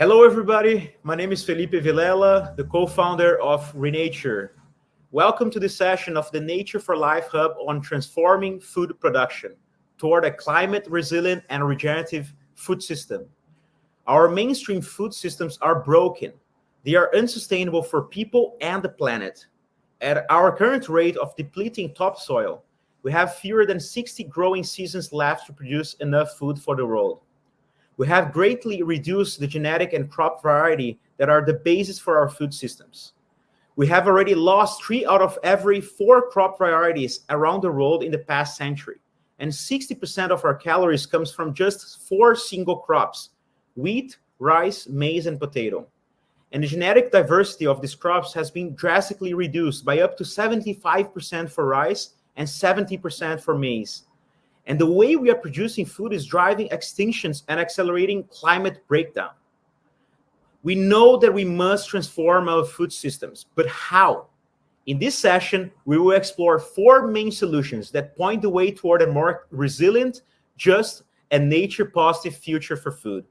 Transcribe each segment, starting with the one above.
Hello, everybody. My name is Felipe Vilela, the co-founder of Regenerative. Welcome to this session of the Nature for Life Hub on transforming food production toward a climate-resilient and regenerative food system. Our mainstream food systems are broken. They are unsustainable for people and the planet. At our current rate of depleting topsoil, we have fewer than 60 growing seasons left to produce enough food for the world. We have greatly reduced the genetic and crop variety that are the basis for our food systems. We have already lost 3 out of every 4 crop varieties around the world in the past century, and 60% of our calories comes from just 4 single crops: wheat, rice, maize, and potato. And the genetic diversity of these crops has been drastically reduced by up to 75% for rice and 70% for maize. And the way we are producing food is driving extinctions and accelerating climate breakdown. We know that we must transform our food systems, but how? In this session, we will explore 4 main solutions that point the way toward a more resilient, just, and nature-positive future for food.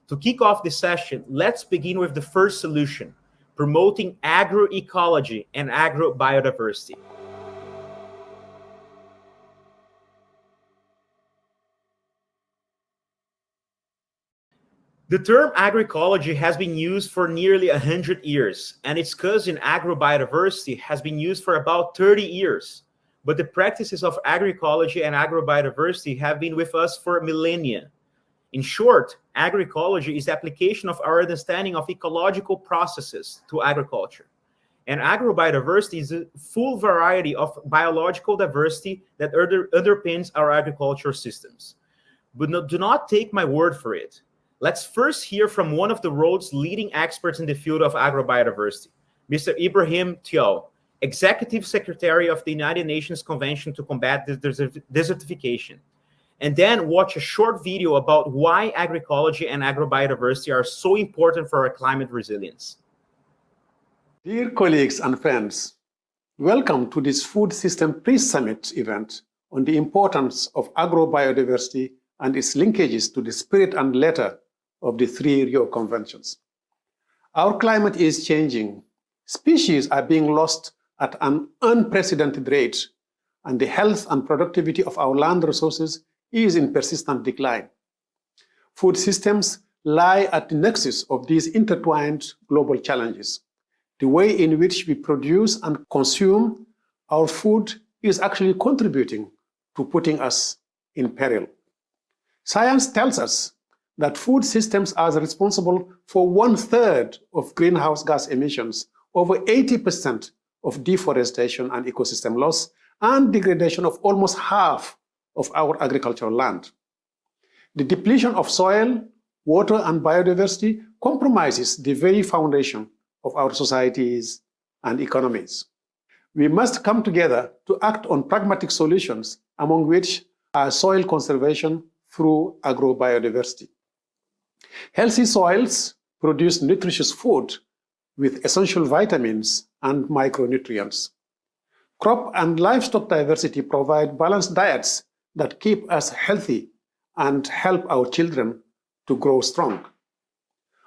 To kick off this session, let's begin with the first solution: promoting agroecology and agrobiodiversity. The term agroecology has been used for nearly 100 years, and its cousin agrobiodiversity has been used for about 30 years. But the practices of agroecology and agrobiodiversity have been with us for millennia. In short, agroecology is the application of our understanding of ecological processes to agriculture. And agrobiodiversity is a full variety of biological diversity that underpins our agricultural systems. But do not take my word for it. Let's first hear from one of the world's leading experts in the field of agrobiodiversity, Mr. Ibrahim Thiaw, Executive Secretary of the United Nations Convention to Combat Desertification. And then watch a short video about why agroecology and agrobiodiversity are so important for our climate resilience. Dear colleagues and friends, welcome to this Food System Pre-Summit event on the importance of agrobiodiversity and its linkages to the spirit and letter of the 3 Rio Conventions. Our climate is changing. Species are being lost at an unprecedented rate, and the health and productivity of our land resources is in persistent decline. Food systems lie at the nexus of these intertwined global challenges. The way in which we produce and consume our food is actually contributing to putting us in peril. Science tells us that food systems are responsible for 1/3 of greenhouse gas emissions, over 80% of deforestation and ecosystem loss, and degradation of almost half of our agricultural land. The depletion of soil, water, and biodiversity compromises the very foundation of our societies and economies. We must come together to act on pragmatic solutions, among which are soil conservation through agrobiodiversity. Healthy soils produce nutritious food with essential vitamins and micronutrients. Crop and livestock diversity provide balanced diets that keep us healthy and help our children to grow strong.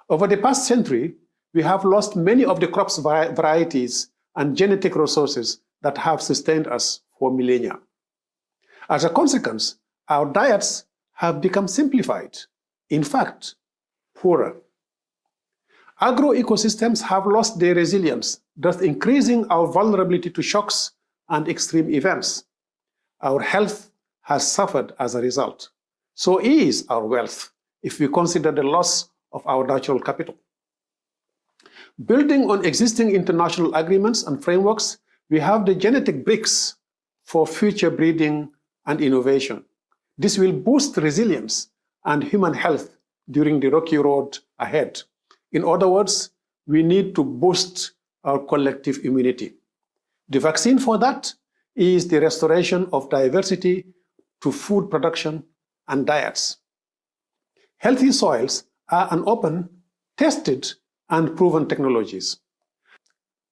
Over the past century, we have lost many of the crops varieties and genetic resources that have sustained us for millennia. As a consequence, our diets have become simplified, in fact, poorer. Agroecosystems have lost their resilience, thus increasing our vulnerability to shocks and extreme events. Our health has suffered as a result. So is our wealth, if we consider the loss of our natural capital. Building on existing international agreements and frameworks, we have the genetic bricks for future breeding and innovation. This will boost resilience and human health during the rocky road ahead. In other words, we need to boost our collective immunity. The vaccine for that is the restoration of diversity to food production and diets. Healthy soils are an open, tested, and proven technologies.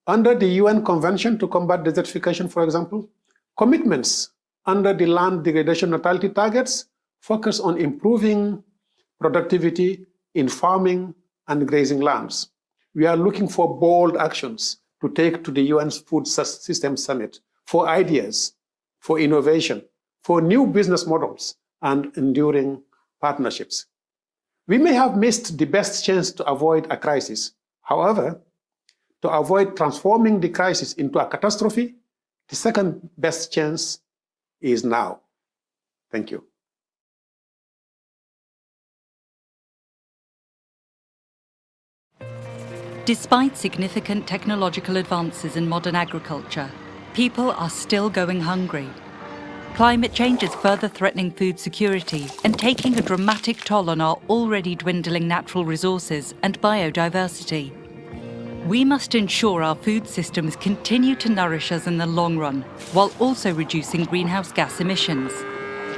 Under the UN Convention to Combat Desertification, for example, commitments under the land degradation neutrality targets focus on improving productivity in farming and grazing lands. We are looking for bold actions to take to the UN's Food System Summit for ideas, for innovation, for new business models, and enduring partnerships. We may have missed the best chance to avoid a crisis. However, to avoid transforming the crisis into a catastrophe, the second best chance is now. Thank you. Despite significant technological advances in modern agriculture, people are still going hungry. Climate change is further threatening food security and taking a dramatic toll on our already dwindling natural resources and biodiversity. We must ensure our food systems continue to nourish us in the long run, while also reducing greenhouse gas emissions.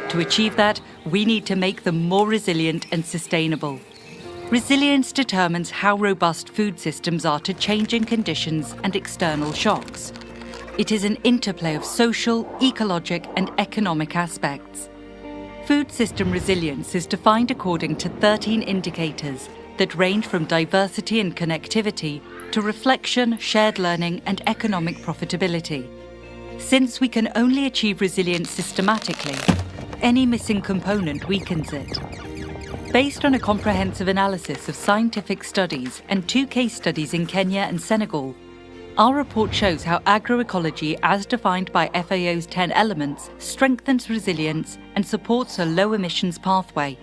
To achieve that, we need to make them more resilient and sustainable. Resilience determines how robust food systems are to changing conditions and external shocks. It is an interplay of social, ecologic, and economic aspects. Food system resilience is defined according to 13 indicators that range from diversity and connectivity to reflection, shared learning, and economic profitability. Since we can only achieve resilience systematically, any missing component weakens it. Based on a comprehensive analysis of scientific studies and 2 case studies in Kenya and Senegal, our report shows how agroecology, as defined by FAO's 10 elements, strengthens resilience and supports a low emissions pathway.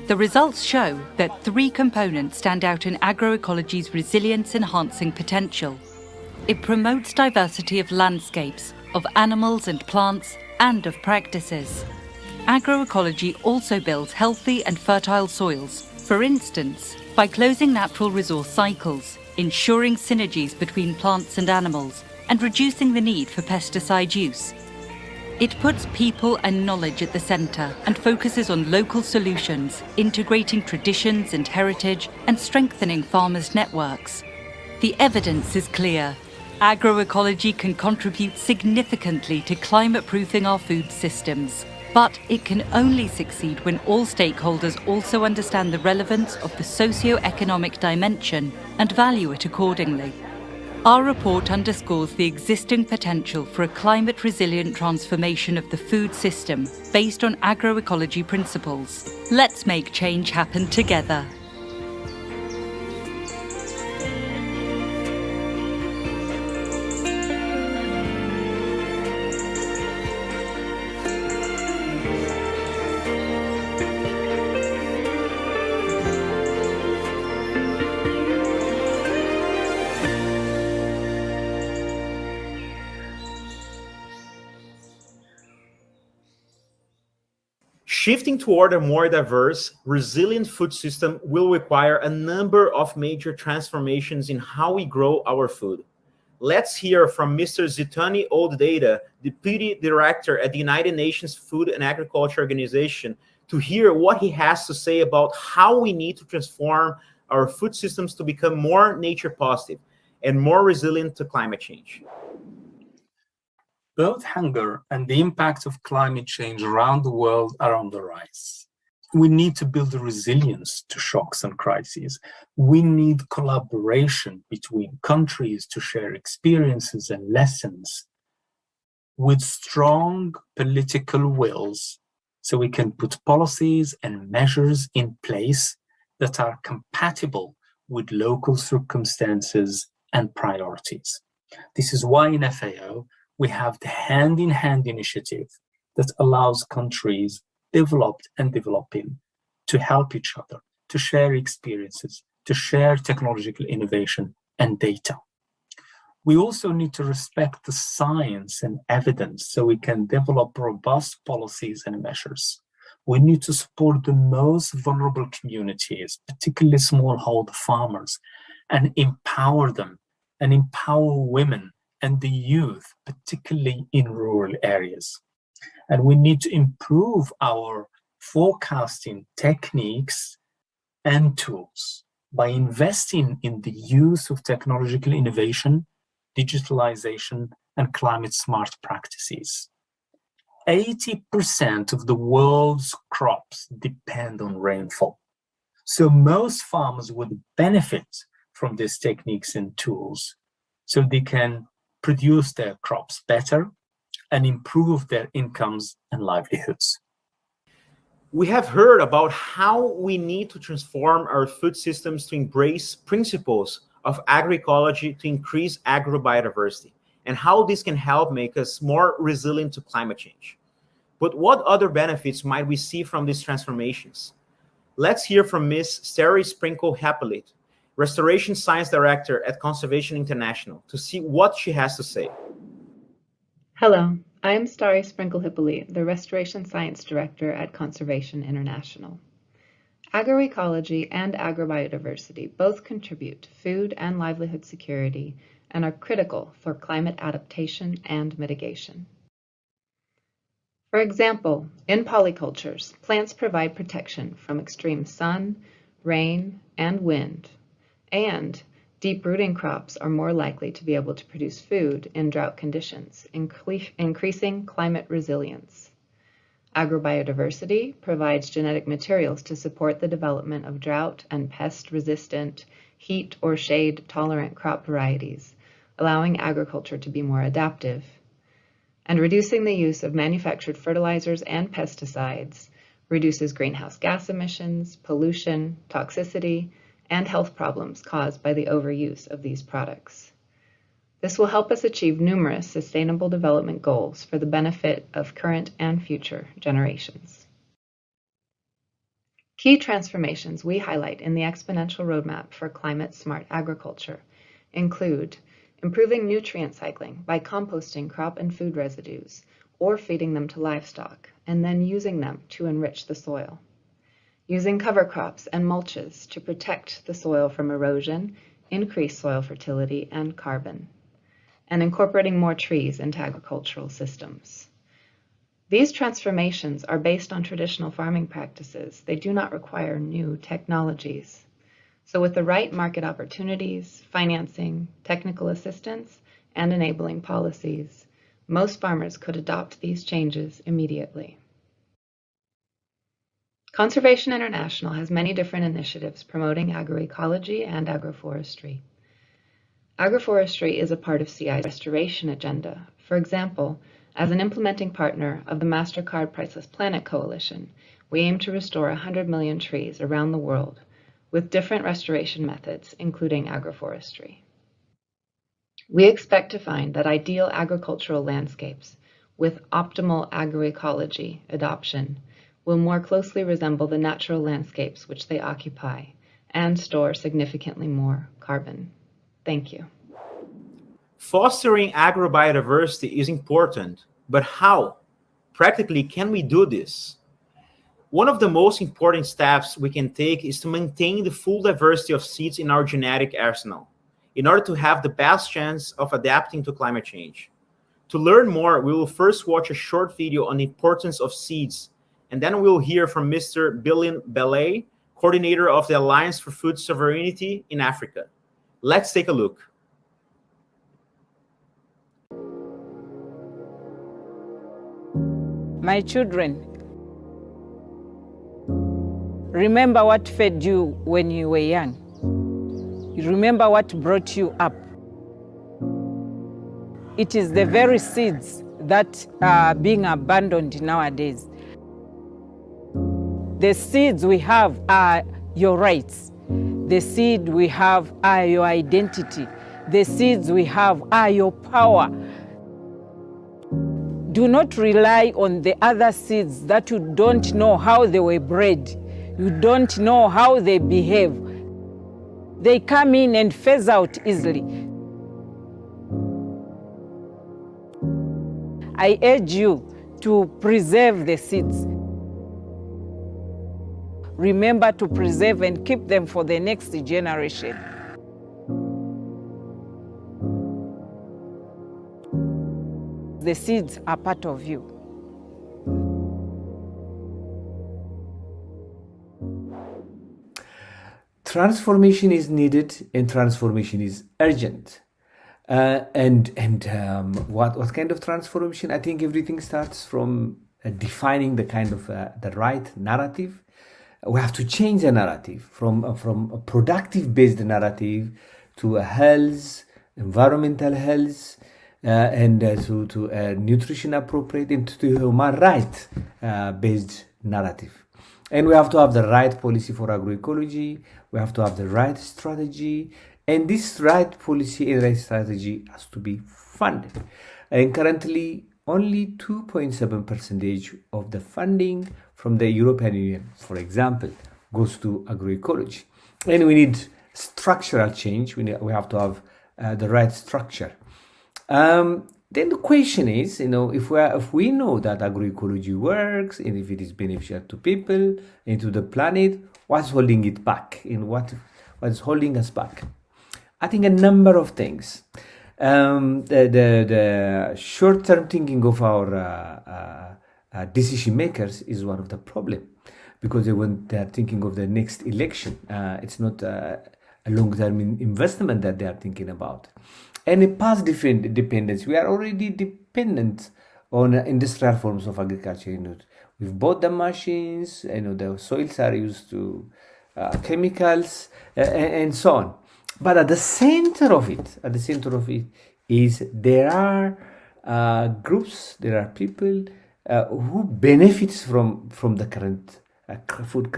The results show that 3 components stand out in agroecology's resilience-enhancing potential. It promotes diversity of landscapes, of animals and plants, and of practices. Agroecology also builds healthy and fertile soils, for instance, by closing natural resource cycles, ensuring synergies between plants and animals, and reducing the need for pesticide use. It puts people and knowledge at the centre and focuses on local solutions, integrating traditions and heritage and strengthening farmers' networks. The evidence is clear. Agroecology can contribute significantly to climate-proofing our food systems. But it can only succeed when all stakeholders also understand the relevance of the socio-economic dimension and value it accordingly. Our report underscores the existing potential for a climate-resilient transformation of the food system based on agroecology principles. Let's make change happen together. Shifting toward a more diverse, resilient food system will require a number of major transformations in how we grow our food. Let's hear from Mr. Zitani Olddata, Deputy Director at the United Nations Food and Agriculture Organization, to hear what he has to say about how we need to transform our food systems to become more nature positive and more resilient to climate change. Both hunger and the impact of climate change around the world are on the rise. We need to build a resilience to shocks and crises. We need collaboration between countries to share experiences and lessons with strong political wills so we can put policies and measures in place that are compatible with local circumstances and priorities. This is why in FAO, we have the hand-in-hand initiative that allows countries developed and developing to help each other, to share experiences, to share technological innovation and data. We also need to respect the science and evidence so we can develop robust policies and measures. We need to support the most vulnerable communities, particularly smallholder farmers, and empower them and empower women and the youth, particularly in rural areas. And we need to improve our forecasting techniques and tools by investing in the use of technological innovation, digitalization, and climate smart practices. 80% of the world's crops depend on rainfall. So most farmers would benefit from these techniques and tools so they can produce their crops better and improve their incomes and livelihoods. We have heard about how we need to transform our food systems to embrace principles of agroecology to increase agrobiodiversity, and how this can help make us more resilient to climate change. But what other benefits might we see from these transformations? Let's hear from Ms. Steri Sprinkle-Hippolyte, Restoration Science Director at Consultation International, to see what she has to say. Hello, I am Stari Sprinkle-Hippolyte, the Restoration Science Director at Conservation International. Agroecology and agrobiodiversity both contribute to food and livelihood security and are critical for climate adaptation and mitigation. For example, in polycultures, plants provide protection from extreme sun, rain, and wind, and deep-rooting crops are more likely to be able to produce food in drought conditions, increasing climate resilience. Agrobiodiversity provides genetic materials to support the development of drought and pest-resistant, heat or shade-tolerant crop varieties, allowing agriculture to be more adaptive. And reducing the use of manufactured fertilizers and pesticides reduces greenhouse gas emissions, pollution, toxicity, and health problems caused by the overuse of these products. This will help us achieve numerous sustainable development goals for the benefit of current and future generations. Key transformations we highlight in the exponential roadmap for climate-smart agriculture include improving nutrient cycling by composting crop and food residues or feeding them to livestock and then using them to enrich the soil. Using cover crops and mulches to protect the soil from erosion, increase soil fertility and carbon, and incorporating more trees into agricultural systems. These transformations are based on traditional farming practices. They do not require new technologies. So with the right market opportunities, financing, technical assistance, and enabling policies, most farmers could adopt these changes immediately. Conservation International has many different initiatives promoting agroecology and agroforestry. Agroforestry is a part of CI's restoration agenda. For example, as an implementing partner of the MasterCard Priceless Planet Coalition, we aim to restore 100 million trees around the world with different restoration methods, including agroforestry. We expect to find that ideal agricultural landscapes with optimal agroecology adoption will more closely resemble the natural landscapes which they occupy and store significantly more carbon. Thank you. Fostering agrobiodiversity is important, but how? Practically, can we do this? One of the most important steps we can take is to maintain the full diversity of seeds in our genetic arsenal, in order to have the best chance of adapting to climate change. To learn more, we will first watch a short video on the importance of seeds, and then we'll hear from Mr. Bilin Belay, coordinator of the Alliance for Food Sovereignty in Africa. Let's take a look. My children, remember what fed you when you were young. You remember what brought you up. It is the very seeds that are being abandoned nowadays. The seeds we have are your rights. The seed we have are your identity. The seeds we have are your power. Do not rely on the other seeds that you don't know how they were bred. You don't know how they behave. They come in and phase out easily. I urge you to preserve the seeds. Remember to preserve and keep them for the next generation. The seeds are part of you. Transformation is needed and transformation is urgent. What kind of transformation? I think everything starts from defining the kind of the right narrative, we have to change the narrative from a productive-based narrative to a health, environmental health, and to a nutrition appropriate, and to human right based narrative. And we have to have the right policy for agroecology. We have to have the right strategy, and this right policy and right strategy has to be funded. And currently, only 2.7% of the funding from the European Union, for example, goes to agroecology. And we need structural change. We have to have the right structure. Then the question is, if we know that agroecology works and if it is beneficial to people and to the planet, what's holding it back? And what is holding us back? I think a number of things. The short-term thinking of our decision makers is one of the problem, because when they are thinking of the next election, it's not a long-term investment that they are thinking about. And a past dependence, we are already dependent on industrial forms of agriculture. We've bought the machines, the soils are used to chemicals and so on. But at the center of it is there are groups, there are people who benefits from the current food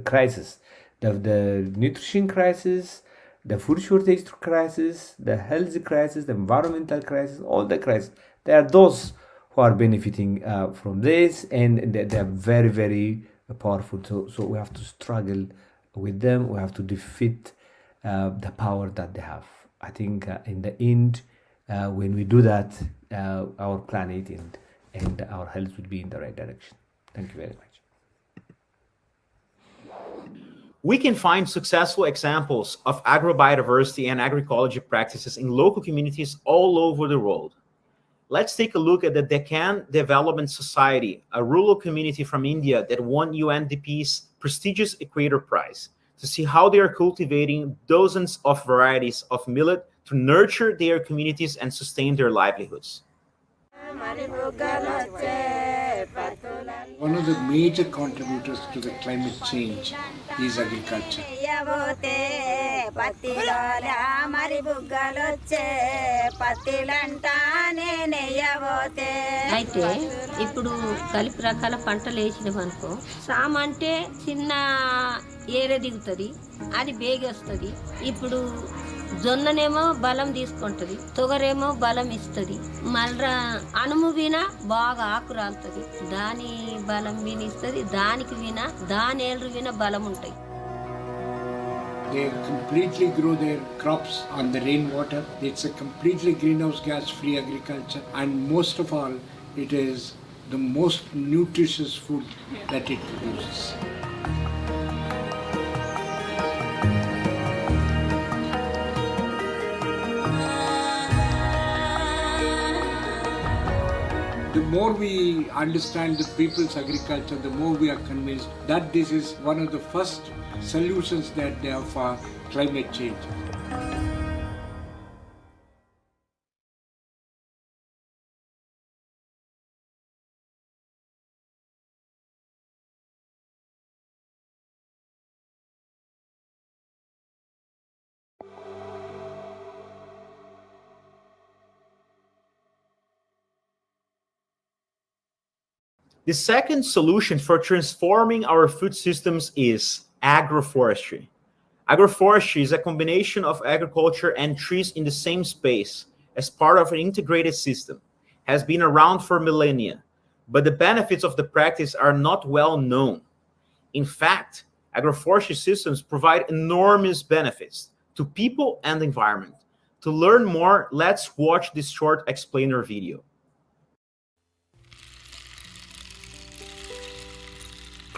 crisis, the nutrition crisis, the food shortage crisis, the health crisis, the environmental crisis, all the crises. There are those who are benefiting from this, and they are very, very powerful. So we have to struggle with them. We have to defeat the power that they have. I think in the end, when we do that, our planet and our health would be in the right direction. Thank you very much. We can find successful examples of agrobiodiversity and agroecology practices in local communities all over the world. Let's take a look at the Deccan Development Society, a rural community from India that won UNDP's prestigious Equator Prize, to see how they are cultivating dozens of varieties of millet to nurture their communities and sustain their livelihoods. One of the major contributors to the climate change is agriculture. అయితే ఇప్పుడు కలిపి రకాల పంటలు వేసినామనుకో, సామంటే చిన్న ఏరే దిగుతుంది, అది బేగొస్తుంది. ఇప్పుడు జొన్ననేమో బలం తీసుకుంటుంది, తొగరేమో బలం ఇస్తుంది, మళ్ళా అనుము విన బాగా ఆకు రాలుతుంది, దాని బలం వినిస్తుంది, దానికి విన దాని ఏళ్ళు విన బలం ఉంటాయి. They completely grow their crops on the rainwater. It's a completely greenhouse gas free agriculture, and most of all, it is the most nutritious food that it produces. The more we understand the people's agriculture, the more we are convinced that this is one of the first solutions that they have for climate change. The second solution for transforming our food systems is agroforestry. Agroforestry is a combination of agriculture and trees in the same space as part of an integrated system. It has been around for millennia, but the benefits of the practice are not well known. In fact, agroforestry systems provide enormous benefits to people and the environment. To learn more, let's watch this short explainer video.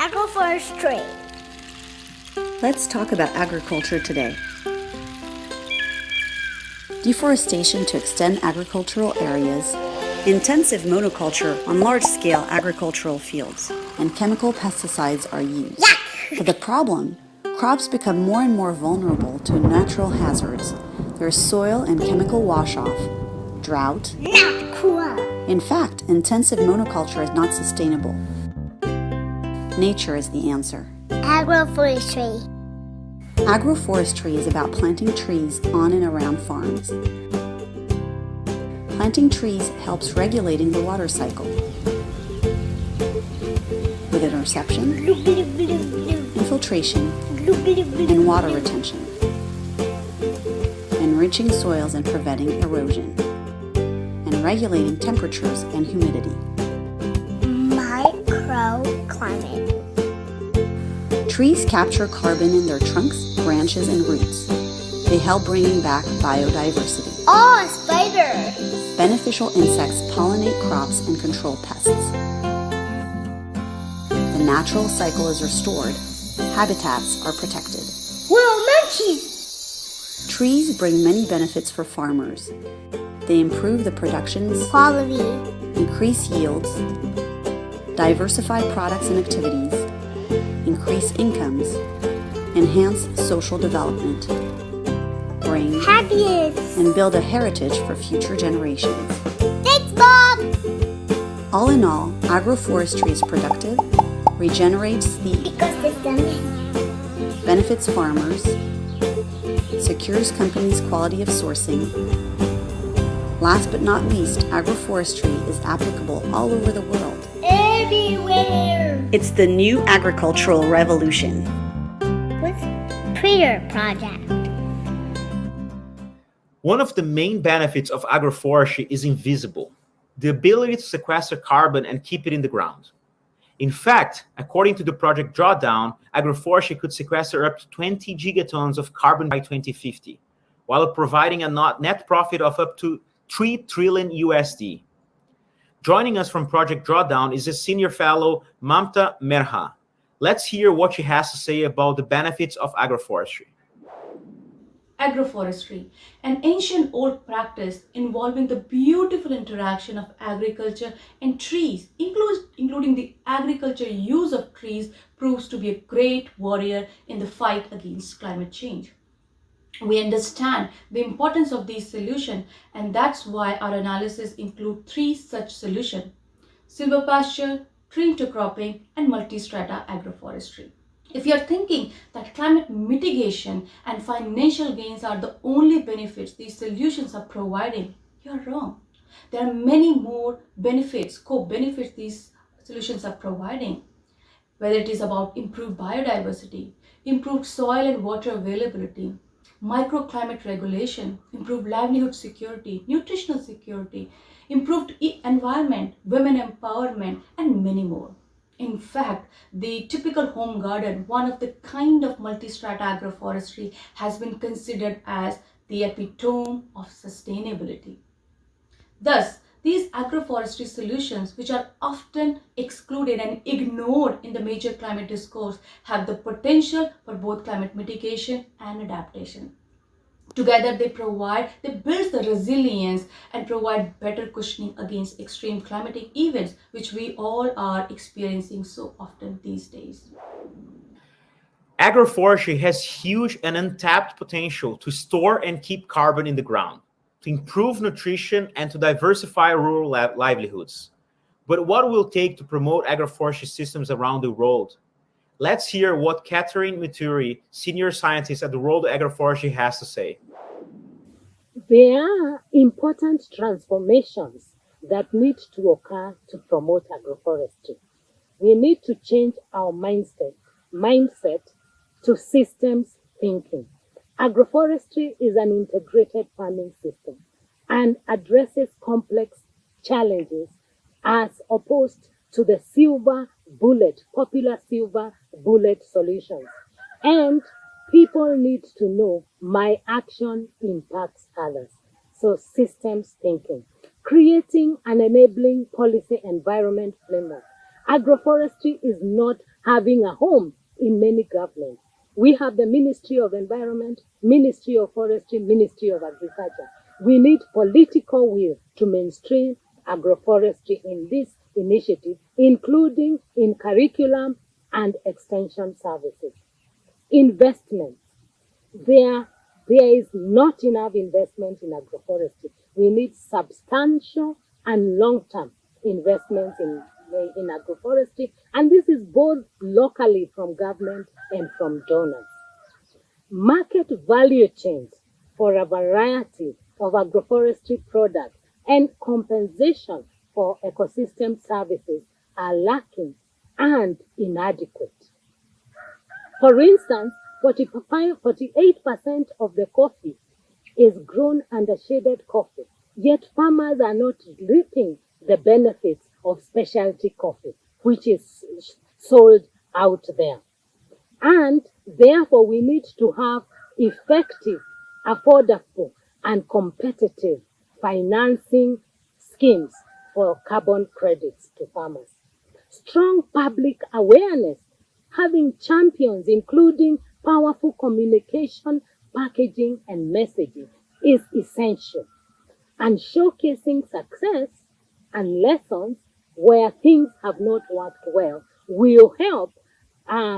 Agroforestry. Let's talk about agriculture today. Deforestation to extend agricultural areas, intensive monoculture on large-scale agricultural fields, and chemical pesticides are used. Yuck! But the problem, crops become more and more vulnerable to natural hazards. There's soil and chemical wash-off, drought. Not cool. In fact, intensive monoculture is not sustainable. Nature is the answer. Agroforestry. Agroforestry is about planting trees on and around farms. Planting trees helps regulating the water cycle with interception, infiltration, and water retention, enriching soils and preventing erosion, and regulating temperatures and humidity. Microclimate. Trees capture carbon in their trunks, branches, and roots. They help bringing back biodiversity. Oh, a spider! Beneficial insects pollinate crops and control pests. The natural cycle is restored. Habitats are protected. Whoa, monkeys! Trees bring many benefits for farmers. They improve the production's quality, increase yields, diversify products and activities, increase incomes, enhance social development, bring happiness, and build a heritage for future generations. Thanks, Bob! All in all, agroforestry is productive, regenerates the ecosystem, benefits farmers, secures companies' quality of sourcing. Last but not least, agroforestry is applicable all over the world. Everywhere! It's the new agricultural revolution. With Prayer Project. One of the main benefits of agroforestry is invisible, the ability to sequester carbon and keep it in the ground. In fact, according to the project Drawdown, agroforestry could sequester up to 20 gigatons of carbon by 2050, while providing a net profit of up to $3 trillion USD. Joining us from Project Drawdown is a senior fellow, Mamta Merha. Let's hear what she has to say about the benefits of agroforestry. Agroforestry, an ancient old practice involving the beautiful interaction of agriculture and trees, including the agriculture use of trees, proves to be a great warrior in the fight against climate change. We understand the importance of these solutions, and that's why our analysis includes 3 such solutions: silvopasture, tree intercropping, and multistrata agroforestry. If you are thinking that climate mitigation and financial gains are the only benefits these solutions are providing, you are wrong. There are many more benefits, co-benefits these solutions are providing, whether it is about improved biodiversity, improved soil and water availability, microclimate regulation, improved livelihood security, nutritional security, improved environment, women empowerment, and many more. In fact, the typical home garden, one of the kind of multistrata agroforestry, has been considered as the epitome of sustainability. Thus, these agroforestry solutions, which are often excluded and ignored in the major climate discourse, have the potential for both climate mitigation and adaptation. Together, they build the resilience and provide better cushioning against extreme climatic events, which we all are experiencing so often these days. Agroforestry has huge and untapped potential to store and keep carbon in the ground, to improve nutrition, and to diversify rural livelihoods. But what will it take to promote agroforestry systems around the world? Let's hear what Catherine Muturi, senior scientist at the World Agroforestry, has to say. There are important transformations that need to occur to promote agroforestry. We need to change our mindset to systems thinking. Agroforestry is an integrated farming system and addresses complex challenges as opposed to the popular silver bullet solutions. And people need to know my action impacts others. So systems thinking, creating an enabling policy environment framework. Agroforestry is not having a home in many governments. We have the Ministry of Environment, Ministry of Forestry, Ministry of Agriculture. We need political will to mainstream agroforestry in this initiative, including in curriculum and extension services. Investment. There is not enough investment in agroforestry. We need substantial and long-term investments in in agroforestry, and this is both locally from government and from donors. Market value chains for a variety of agroforestry products and compensation for ecosystem services are lacking and inadequate. For instance, 48% of the coffee is grown under shaded coffee, yet farmers are not reaping the benefits of specialty coffee, which is sold out there. And therefore, we need to have effective, affordable, and competitive financing schemes for carbon credits to farmers. Strong public awareness, having champions, including powerful communication, packaging, and messaging, is essential. And showcasing success and lessons where things have not worked well will help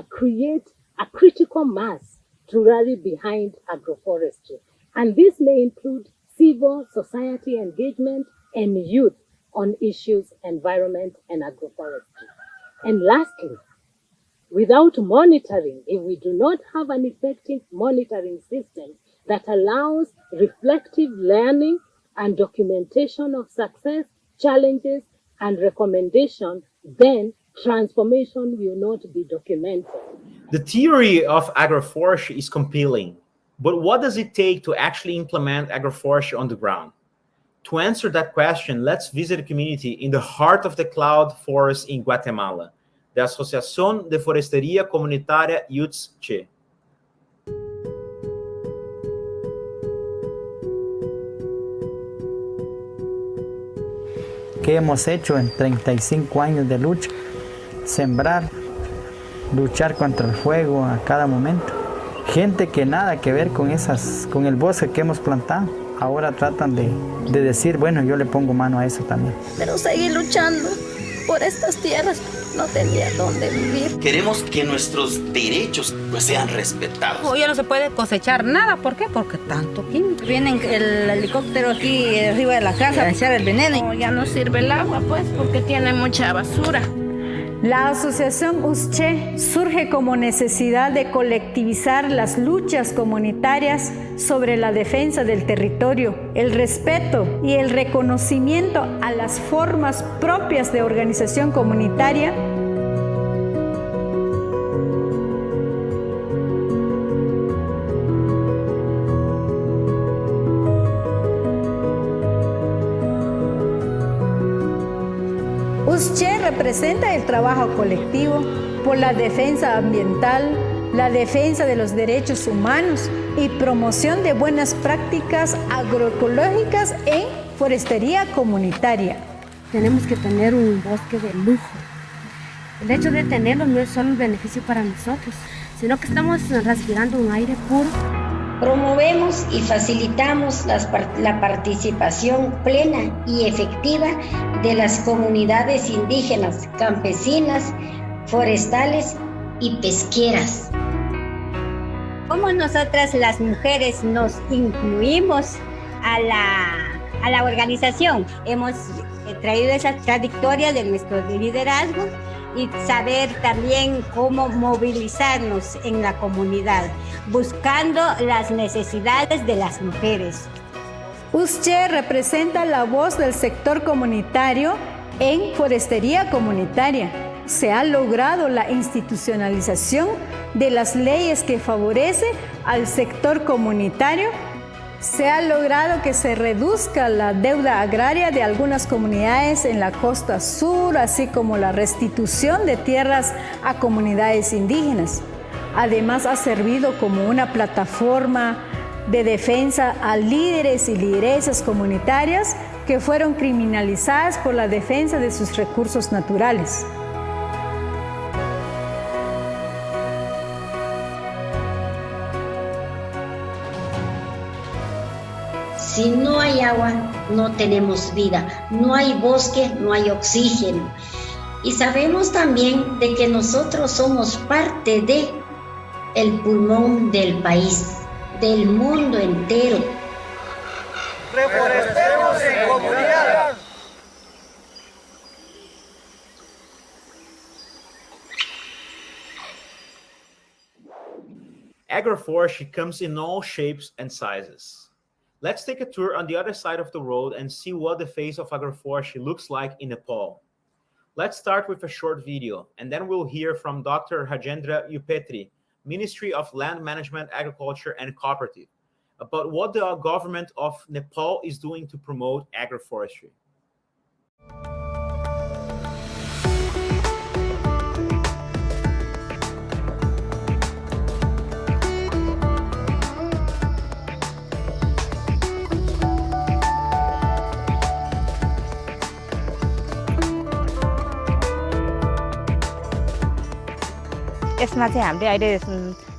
create a critical mass to rally behind agroforestry. And this may include civil society engagement and youth on issues environment and agroforestry. And lastly, without monitoring, if we do not have an effective monitoring system that allows reflective learning and documentation of success, challenges, and recommendation, then transformation will not be documented. The theory of agroforestry is compelling, but what does it take to actually implement agroforestry on the ground? To answer that question, let's visit a community in the heart of the cloud forest in Guatemala, the Asociación de Forestería Comunitaria Yutzche. ¿Qué hemos hecho en 35 años de lucha? Sembrar, luchar contra el fuego a cada momento. Gente que nada que ver con el bosque que hemos plantado. Ahora tratan de decir, bueno, yo le pongo mano a eso también. Pero seguir luchando por estas tierras, no tendría dónde vivir. Queremos que nuestros derechos sean respetados. Hoy ya no se puede cosechar nada, ¿por qué? Porque tanto químico. Vienen el helicóptero aquí arriba de la casa a echar el veneno. Ya no sirve el agua, pues, porque tiene mucha basura. La asociación USCHE surge como necesidad de colectivizar las luchas comunitarias sobre la defensa del territorio, el respeto y el reconocimiento a las formas propias de organización comunitaria. USCHE representa el trabajo colectivo por la defensa ambiental, la defensa de los derechos humanos y promoción de buenas prácticas agroecológicas en forestería comunitaria. Tenemos que tener un bosque de lujo. El hecho de tenerlo no es solo un beneficio para nosotros, sino que estamos respirando un aire puro. Promovemos y facilitamos la participación plena y efectiva de las comunidades indígenas, campesinas, forestales y pesqueras. ¿Cómo nosotras las mujeres nos incluimos a la organización? Hemos traído esa trayectoria de nuestro liderazgo y saber también cómo movilizarnos en la comunidad, buscando las necesidades de las mujeres. USCHE representa la voz del sector comunitario en forestería comunitaria. Se ha logrado la institucionalización de las leyes que favorecen al sector comunitario. Se ha logrado que se reduzca la deuda agraria de algunas comunidades en la costa sur, así como la restitución de tierras a comunidades indígenas. Además, ha servido como una plataforma de defensa a líderes y lideresas comunitarias que fueron criminalizadas por la defensa de sus recursos naturales. Si no hay agua, no tenemos vida. No hay bosque, no hay oxígeno. Y sabemos también de que nosotros somos parte de el pulmón del país, del mundo entero. Reforestemos en comunidad. Agroforestry comes in all shapes and sizes. Let's take a tour on the other side of the road and see what the face of agroforestry looks like in Nepal. Let's start with a short video, and then we'll hear from Dr. Rajendra Upetri, Ministry of Land Management, Agriculture and Cooperative, about what the government of Nepal is doing to promote agroforestry. यसमा चाहिँ हामीले अहिले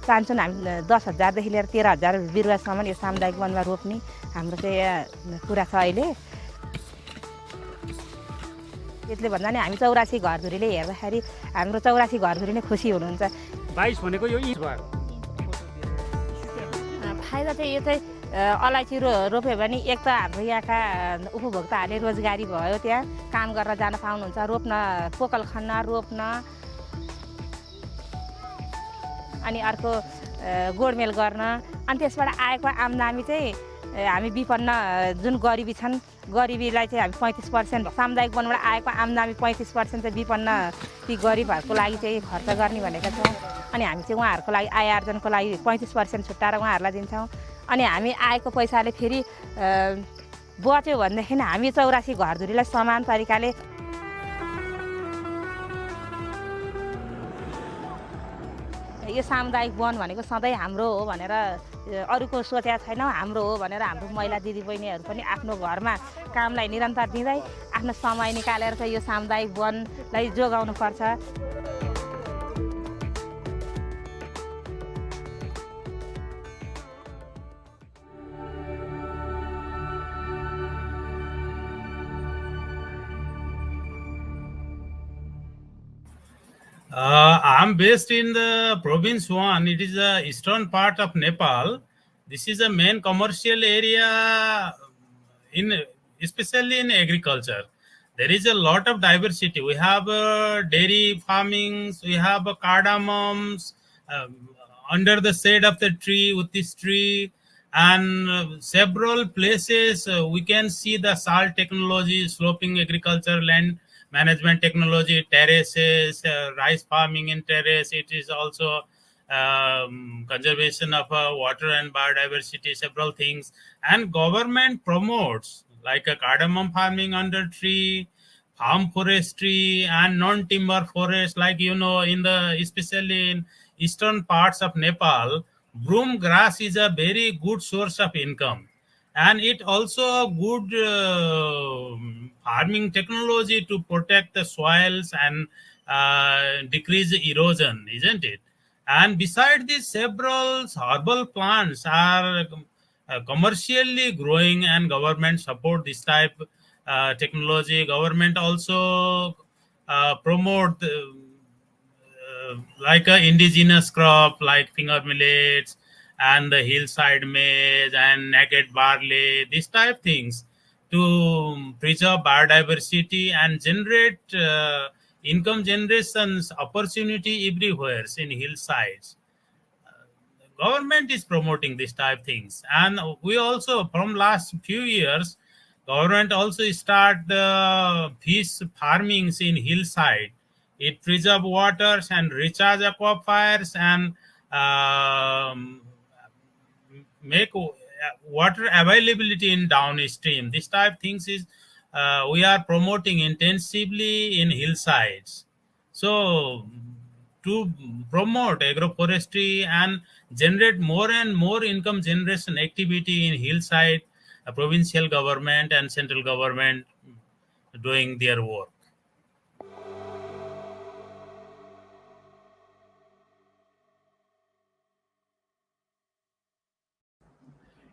चाहन्छौँ हामी 10,000 लिएर 13,000 बिरुवासम्म यो सामुदायिक वनमा रोप्ने हाम्रो चाहिँ कुरा छ अहिले। त्यसले भन्दा नि हामी 84 घरधुरीले हेर्दाखेरि हाम्रो 84 घरधुरी नै खुसी हुनुहुन्छ। 22 भनेको यो इच भयो। फाइदा चाहिँ यो चाहिँ अलैँची रोप्यो भने एक त हाम्रो यहाँका उपभोक्ताहरूले रोजगारी भयो, त्यहाँ काम गरेर जान पाउनुहुन्छ, रोप्न पोकल खन्न रोप्न, अनि अर्को गोडमेल गर्न, अनि त्यसबाट आएको आम्दानी चाहिँ हामी विपन्न जुन गरिबी छन् गरिबीलाई चाहिँ हामी 35% सामुदायिक वनबाट आएको आम्दानी 35% चाहिँ विपन्न ती गरिबहरूको लागि चाहिँ खर्च गर्ने भनेका छौँ। अनि हामी चाहिँ उहाँहरूको लागि आय आर्जनको लागि 35% छुट्टाएर उहाँहरूलाई दिन्छौँ। अनि हामी आएको पैसाले फेरि बच्यो भनेदेखि हामी 84 घरधुरीलाई समान तरिकाले यो सामुदायिक वन भनेको सधैँ हाम्रो हो भनेर अरूको सोचेको छैनौँ, हाम्रो हो भनेर हाम्रो महिला दिदीबहिनीहरू पनि आफ्नो घरमा कामलाई निरन्तर दिँदै आफ्नो समय निकालेर चाहिँ यो सामुदायिक वनलाई जोगाउनुपर्छ। I'm based in the province 1. It is the eastern part of Nepal. This is a main commercial area, especially in agriculture. There is a lot of diversity. We have dairy farmings, we have cardamoms under the shade of the tree, with this tree, and several places we can see the salt technology, sloping agriculture, land management technology, terraces, rice farming in terrace. It is also conservation of water and biodiversity, several things. And government promotes like a cardamom farming under tree, farm forestry, and non-timber forest. Like, you know, especially in eastern parts of Nepal, broom grass is a very good source of income. And it also a good farming technology to protect the soils and decrease erosion, isn't it? And beside this, several herbal plants are commercially growing, and government support this type technology. Government also promote like a indigenous crop like finger millets and the hillside maize and naked barley, these type things to preserve biodiversity and generate income generations opportunity everywhere in hillsides. Government is promoting this type things, and we also from last few years government also start the fish farmings in hillside. It preserve waters and recharge aquifers and make water availability in downstream. This type things is we are promoting intensively in hillsides. So to promote agroforestry and generate more and more income generation activity in hillside, provincial government and central government doing their work.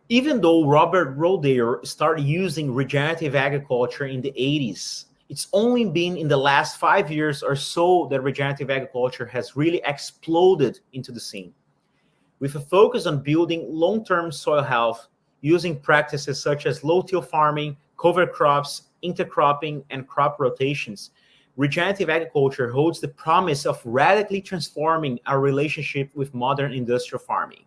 Even though Robert Rodair started using regenerative agriculture in the 80s, it's only been in the last 5 years or so that regenerative agriculture has really exploded into the scene. With a focus on building long-term soil health, using practices such as low-till farming, cover crops, intercropping, and crop rotations, regenerative agriculture holds the promise of radically transforming our relationship with modern industrial farming.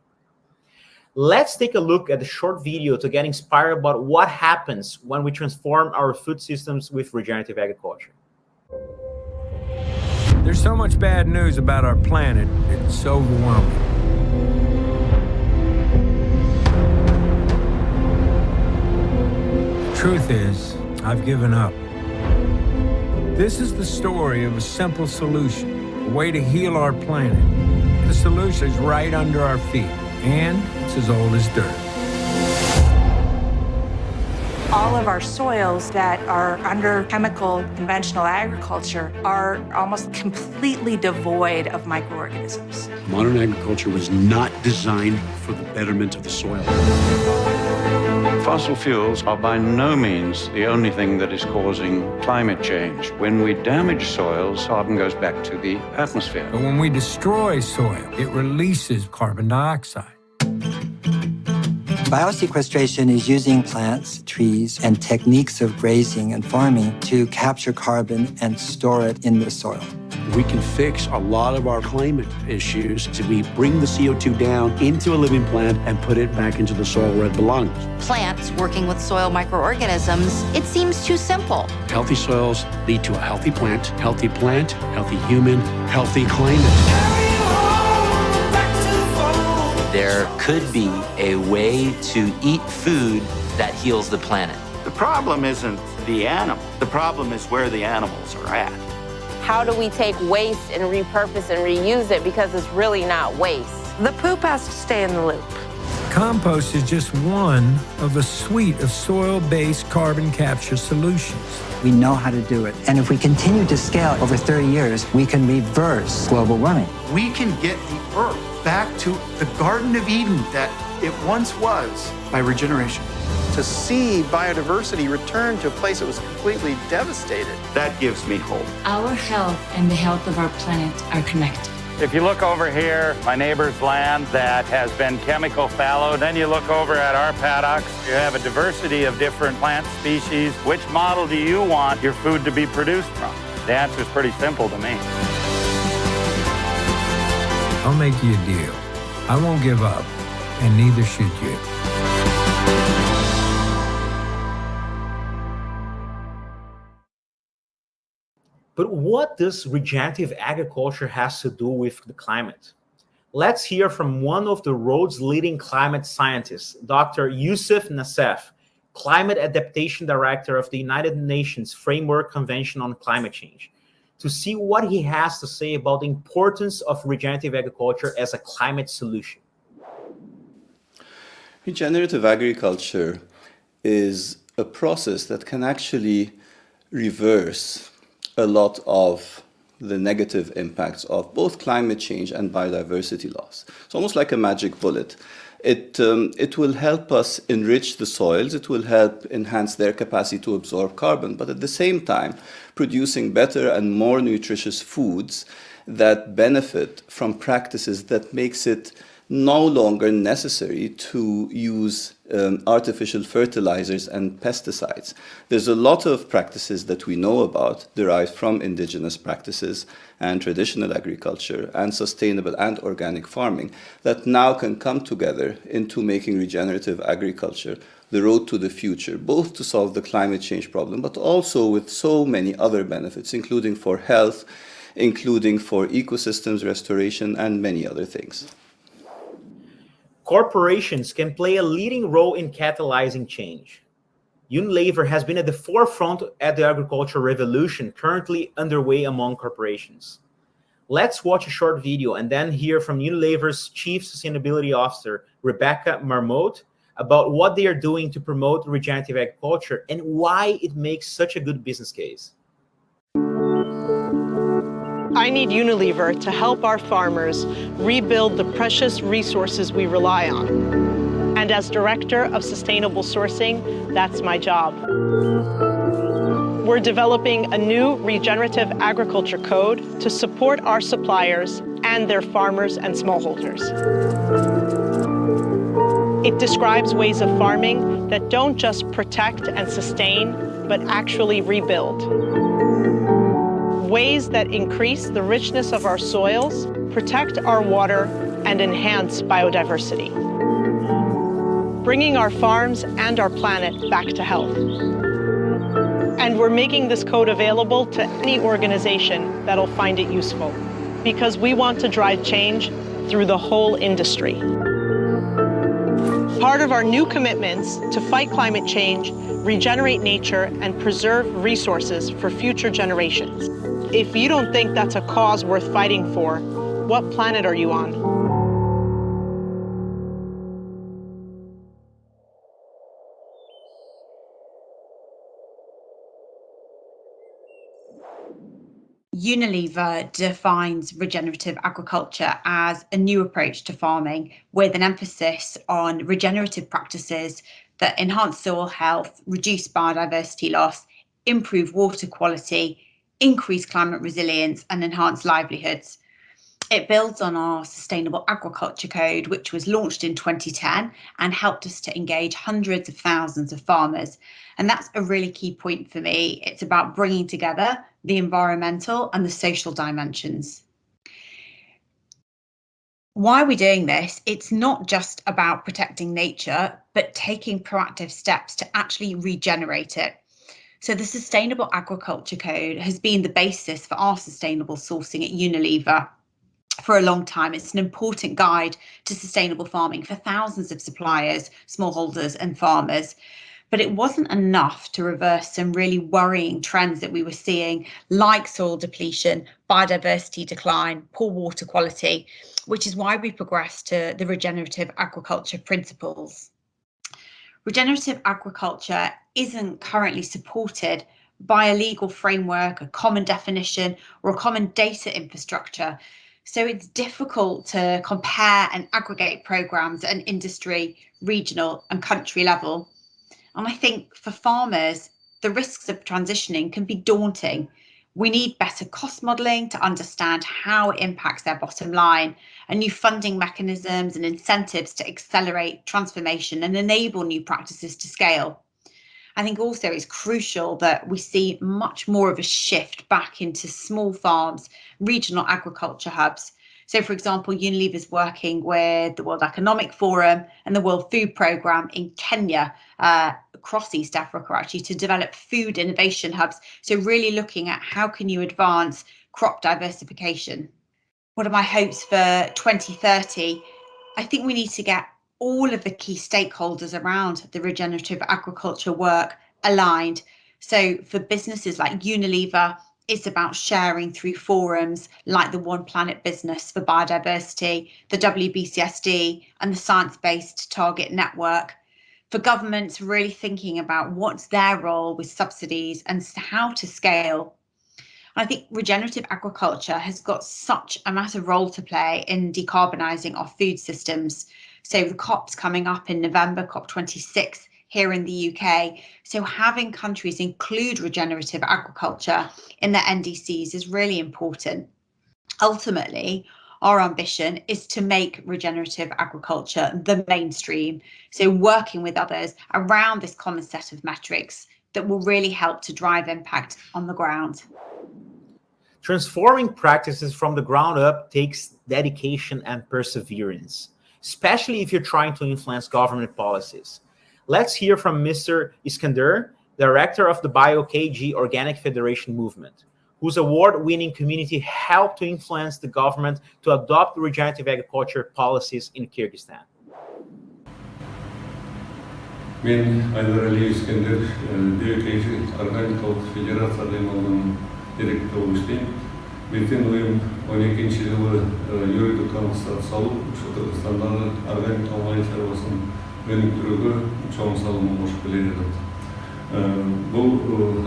Let's take a look at the short video to get inspired about what happens when we transform our food systems with regenerative agriculture. There's so much bad news about our planet, it's overwhelming. Truth is, I've given up. This is the story of a simple solution, a way to heal our planet. The solution is right under our feet, and it's as old as dirt. All of our soils that are under chemical conventional agriculture are almost completely devoid of microorganisms. Modern agriculture was not designed for the betterment of the soil. Fossil fuels are by no means the only thing that is causing climate change. When we damage soils, carbon goes back to the atmosphere. But when we destroy soil, it releases carbon dioxide. Biosequestration is using plants, trees, and techniques of grazing and farming to capture carbon and store it in the soil. We can fix a lot of our climate issues if we bring the CO2 down into a living plant and put it back into the soil where it belongs. Plants working with soil microorganisms, it seems too simple. Healthy soils lead to a healthy plant, healthy human, healthy climate. There could be a way to eat food that heals the planet. The problem isn't the animal. The problem is where the animals are at. How do we take waste and repurpose and reuse it, because it's really not waste? The poop has to stay in the loop. Compost is just one of a suite of soil-based carbon capture solutions. We know how to do it. And if we continue to scale over 30 years, we can reverse global warming. We can get the Earth back to the Garden of Eden that it once was by regeneration. To see biodiversity return to a place that was completely devastated. That gives me hope. Our health and the health of our planet are connected. If you look over here, my neighbor's land that has been chemical fallow, then you look over at our paddocks, you have a diversity of different plant species. Which model do you want your food to be produced from? The answer is pretty simple to me. I'll make you a deal. I won't give up, and neither should you. But what does regenerative agriculture has to do with the climate? Let's hear from one of the world's leading climate scientists, Dr. Youssef Nassef, Climate Adaptation Director of the United Nations Framework Convention on Climate Change, to see what he has to say about the importance of regenerative agriculture as a climate solution. Regenerative agriculture is a process that can actually reverse a lot of the negative impacts of both climate change and biodiversity loss. It's almost like a magic bullet. It will help us enrich the soils, it will help enhance their capacity to absorb carbon, but at the same time, producing better and more nutritious foods that benefit from practices that makes it no longer necessary to use artificial fertilizers and pesticides. There's a lot of practices that we know about derived from indigenous practices and traditional agriculture and sustainable and organic farming that now can come together into making regenerative agriculture the road to the future, both to solve the climate change problem, but also with so many other benefits, including for health, including for ecosystems restoration, and many other things. Corporations can play a leading role in catalyzing change. Unilever has been at the forefront at the agricultural revolution currently underway among corporations. Let's watch a short video and then hear from Unilever's Chief Sustainability Officer, Rebecca Marmotte, about what they are doing to promote regenerative agriculture and why it makes such a good business case. I need Unilever to help our farmers rebuild the precious resources we rely on. And as Director of Sustainable Sourcing, that's my job. We're developing a new regenerative agriculture code to support our suppliers and their farmers and smallholders. It describes ways of farming that don't just protect and sustain, but actually rebuild. ways that increase the richness of our soils, protect our water, and enhance biodiversity, bringing our farms and our planet back to health. And we're making this code available to any organization that'll find it useful, because we want to drive change through the whole industry. Part of our new commitments to fight climate change, regenerate nature, and preserve resources for future generations. If you don't think that's a cause worth fighting for, what planet are you on? Unilever defines regenerative agriculture as a new approach to farming with an emphasis on regenerative practices that enhance soil health, reduce biodiversity loss, improve water quality, increase climate resilience, and enhance livelihoods. It builds on our Sustainable Agriculture Code, which was launched in 2010 and helped us to engage hundreds of thousands of farmers. And that's a really key point for me. It's about bringing together the environmental and the social dimensions. Why are we doing this? It's not just about protecting nature, but taking proactive steps to actually regenerate it. So the Sustainable Agriculture Code has been the basis for our sustainable sourcing at Unilever for a long time. It's an important guide to sustainable farming for thousands of suppliers, smallholders and farmers. But it wasn't enough to reverse some really worrying trends that we were seeing, like soil depletion, biodiversity decline, poor water quality, which is why we progressed to the regenerative agriculture principles. Regenerative agriculture isn't currently supported by a legal framework, a common definition, or a common data infrastructure. So it's difficult to compare and aggregate programs at an industry, regional and country level. And I think for farmers, the risks of transitioning can be daunting. We need better cost modelling to understand how it impacts their bottom line, and new funding mechanisms and incentives to accelerate transformation and enable new practices to scale. I think also it's crucial that we see much more of a shift back into small farms, regional agriculture hubs. So, for example, Unilever is working with the World Economic Forum and the World Food Programme in Kenya, across East Africa, actually, to develop food innovation hubs. So really looking at how can you advance crop diversification. What are my hopes for 2030? I think we need to get all of the key stakeholders around the regenerative agriculture work aligned. So for businesses like Unilever, it's about sharing through forums like the One Planet Business for Biodiversity, the WBCSD, and the Science Based Target Network. For governments, really thinking about what's their role with subsidies and how to scale. I think regenerative agriculture has got such a massive role to play in decarbonising our food systems. So the COP's coming up in November, COP26 here in the UK. So having countries include regenerative agriculture in their NDCs is really important. Ultimately, our ambition is to make regenerative agriculture the mainstream. So working with others around this common set of metrics that will really help to drive impact on the ground. Transforming practices from the ground up takes dedication and perseverance, especially if you're trying to influence government policies. Let's hear from Mr. Iskander, Director of the Agroecology Organic Federation Movement, whose award-winning community helped to influence the government to adopt regenerative agriculture policies in Kyrgyzstan. Men Aylar İskender, Agroecology Organic Federation direktör oluştayım. Bütün oyun 12. yılı юридикалық салу, Kırgızстандағы органик ыңғай шаруасын өніктіруге чоң салымын қосып келеді. Бұл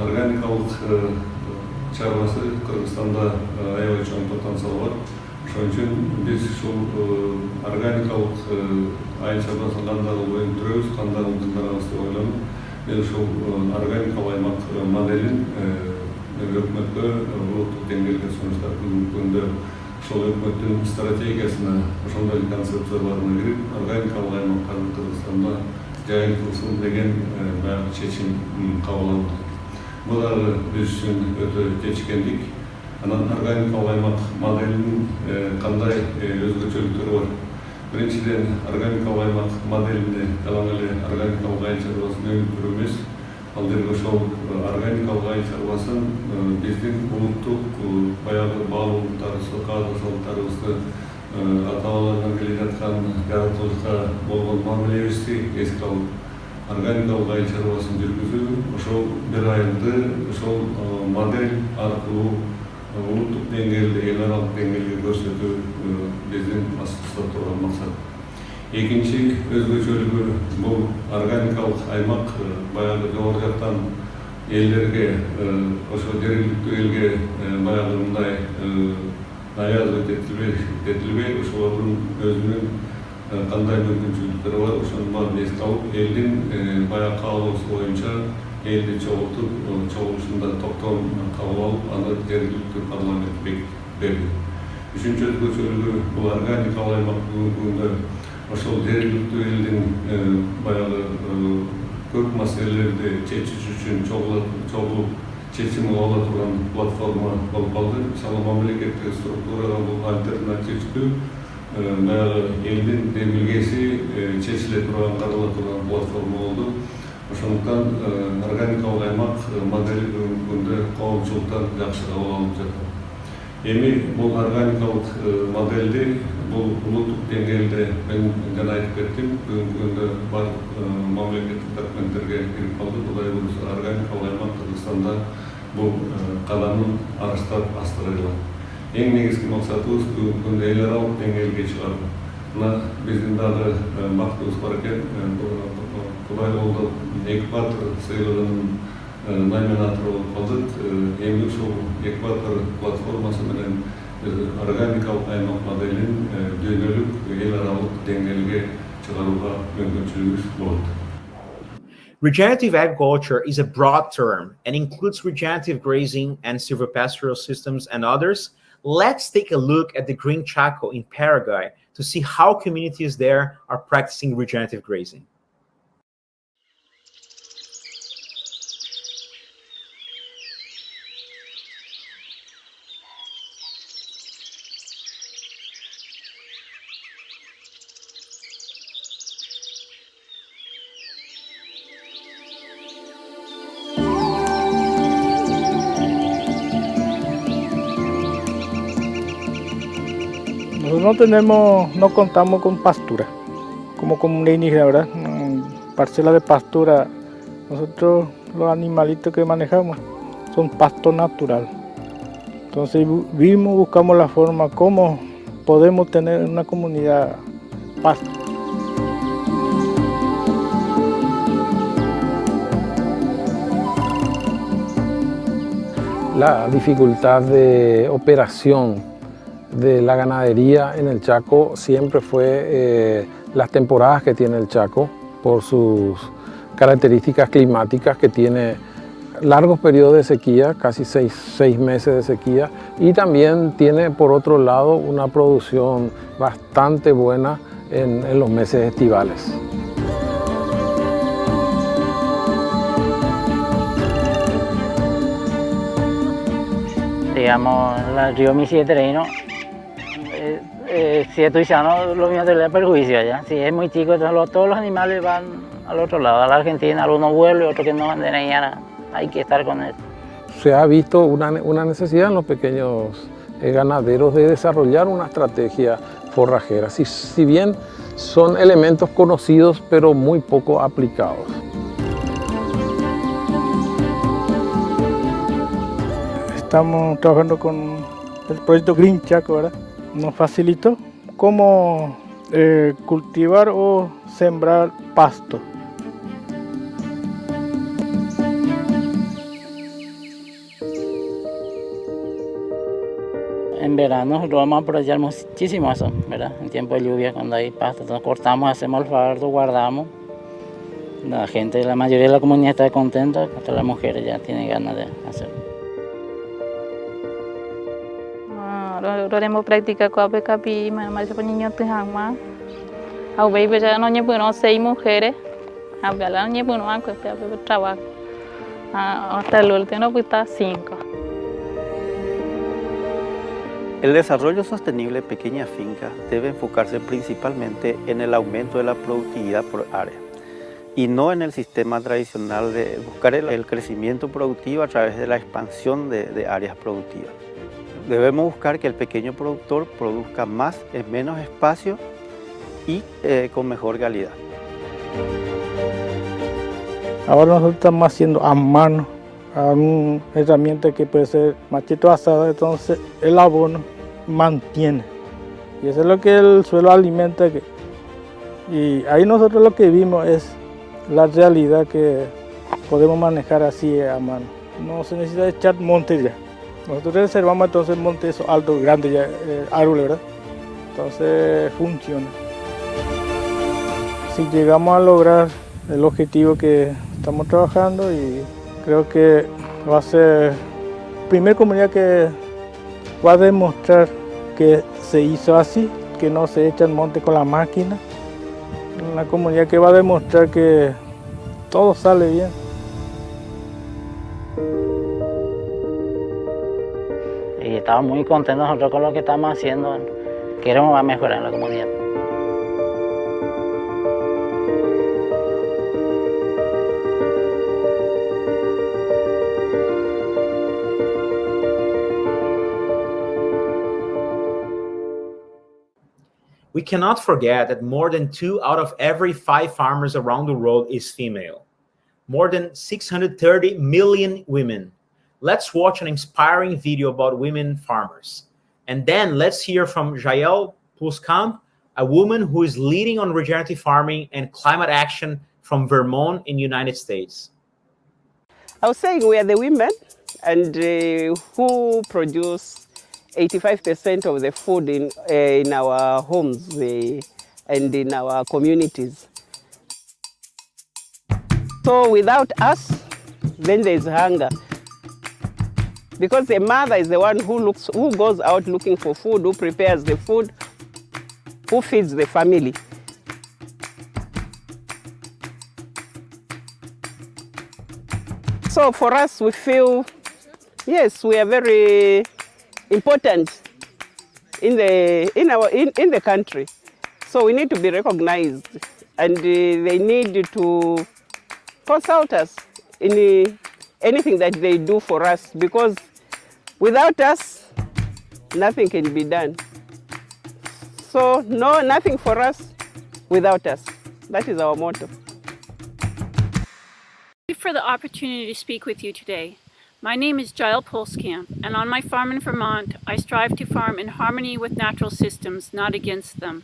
органикалық шаруасы Кыргызстанда аябай чоң потенциал бар. Ошон үчүн биз ушул органикалык айыл чарбасын кандай өнүктүрөбүз, кандай ыңгайланабыз деп ойлонуп, мен ушул органикалык аймак моделин өкмөткө улуттук деңгээлде сунуштап бүгүнкү күндө ошол өкмөттүн стратегиясына ошондой концепцияларына кирип органикалык аймактарды Кыргызстанда жайылтылсын деген баягы чечим кабыл алынды. Бул дагы биз үчүн өтө кечиккендик. Анан органикалык аймак моделинин кандай өзгөчөлүктөрү бар? Биринчиден, органикалык аймак моделинде жалаң эле органикалык айыл чарбасын өнүктүрүү эмес, ал жерде ошол органикалык айыл чарбасын биздин улуттук баягы баалуулуктарыбызды, кааласалыктарыбызды, ата-бабалардан келе жаткан жаратылышка болгон мамилебизди эске алып, органикалык айыл чарбасын жүргүзүү, ошол бир айылды ошол модель аркылуу улуттук деңгээлде, эл аралык деңгээлде көрсөтүү биздин астыбызда турган максат. Экинчи өзгөчөлүгү бул органикалык аймак баягы жогору жактан элдерге, ошо жергиликтүү элге баягы мындай навязывать этилбей, ошолордун өзүнүн кандай мүмкүнчүлүктөрү бар, ошонун баарын эске алып, элдин баягы каалоосу боюнча элди чогултуп, чогулушунда токтом кабыл алып, аны жергиликтүү парламент бекитип берди. Үчүнчү өзгөчөлүгү бул органикалык аймак бүгүнкү күндө ошол жергиликтүү элдин баягы көп маселелерди чечиш үчүн чогулуп чечим ала турган платформа болуп калды. Мисалы, мамлекеттик структурага бул альтернативдүү баягы элдин демилгеси чечиле турган, карала турган платформа болду. Ошондуктан органикалык аймак модели бүгүнкү күндө коомчулуктан жакшы кабыл алынып жатат. Эми бул органикалык модельди бул улуттук деңгээлде мен жана айтып кеттим, бүгүнкү күндө бардык мамлекеттик документтерге кирип калды. Кудай буюрса, органикалык аймак Кыргызстанда бул кадамын арыштап астырылат. Эң негизги максатыбыз бүгүнкү күндө эл аралык деңгээлге чыгаруу. Мына биздин дагы бактыбыз бар экен, Кудай колдоп экватор сыйлыгынын номинатору болуп калдык. Эми ушул экватор платформасы менен органикалык аймак моделин дүйнөлүк эл аралык деңгээлге чыгарууга мүмкүнчүлүгүбүз болот. Regenerative agriculture is a broad term and includes regenerative grazing and silvopastoral systems and others. Let's take a look at the Green Chaco in Paraguay to see how communities there are practicing regenerative grazing. Nosotros no contamos con pastura, como comunidad indígena, ¿verdad? Parcela de pastura, nosotros los animalitos que manejamos son pasto natural. Entonces buscamos la forma cómo podemos tener una comunidad pasto. La dificultad de operación de la ganadería en el Chaco siempre fue las temporadas que tiene el Chaco por sus características climáticas, que tiene largos periodos de sequía, casi seis meses de sequía, y también tiene por otro lado una producción bastante buena en los meses estivales. Digamos, el río Misieterino, si es tuizano, lo mismo te le da perjuicio allá. Si es muy chico, entonces todos los animales van al otro lado, a la Argentina, algunos vuelven, otros que no van de ahí, hay que estar con eso. Se ha visto una necesidad en los pequeños ganaderos de desarrollar una estrategia forrajera, si bien son elementos conocidos pero muy poco aplicados. Estamos trabajando con el proyecto Green Chaco, ¿verdad? Nos facilitó cómo cultivar o sembrar pasto. En verano lo vamos a aprovechar muchísimo eso, ¿verdad? En tiempo de lluvia, cuando hay pasto, entonces cortamos, hacemos el fardo, guardamos. La gente, la mayoría de la comunidad está contenta, hasta las mujeres ya tienen ganas de hacerlo. Rồi đem một práctica com a capi, mas para niños te hangma. Ao veio já não tinha não 6 mulheres. A bela não tinha não a coisa para trabalhar. Até o último não está 5. El desarrollo sostenible de pequeñas fincas debe enfocarse principalmente en el aumento de la productividad por área y no en el sistema tradicional de buscar el crecimiento productivo a través de la expansión de áreas productivas. Debemos buscar que el pequeño productor produzca más en menos espacio y con mejor calidad. Ahora nosotros estamos haciendo a mano, a una herramienta que puede ser machito asada, entonces el abono mantiene. Y eso es lo que el suelo alimenta. Y ahí nosotros lo que vimos es la realidad que podemos manejar así a mano. No se necesita echar montes ya. Nosotros reservamos entonces montes esos altos, grandes ya, árboles, ¿verdad? Entonces funciona. Si llegamos a lograr el objetivo que estamos trabajando, y creo que va a ser la primera comunidad que va a demostrar que se hizo así, que no se echa el monte con la máquina. Una comunidad que va a demostrar que todo sale bien. Y estamos muy contentos nosotros con lo que estamos haciendo. Queremos mejorar en la comunidad. We cannot forget that more than 2 out of every 5 farmers around the world is female. More than 630 million women. Let's watch an inspiring video about women farmers. And then let's hear from Jael Pluskamp, a woman who is leading on regenerative farming and climate action from Vermont in the United States. I was saying we are the women and who produce 85% of the food in our homes and in our communities. So without us, then there's hunger. Because the mother is the one who goes out looking for food, who prepares the food, who feeds the family. So for us, we feel, yes, we are very important in the country. So we need to be recognized, and they need to consult us in anything that they do for us, because without us, nothing can be done. So no, nothing for us without us. That is our motto. Thank you for the opportunity to speak with you today. My name is Jael Pluskamp, and on my farm in Vermont, I strive to farm in harmony with natural systems, not against them.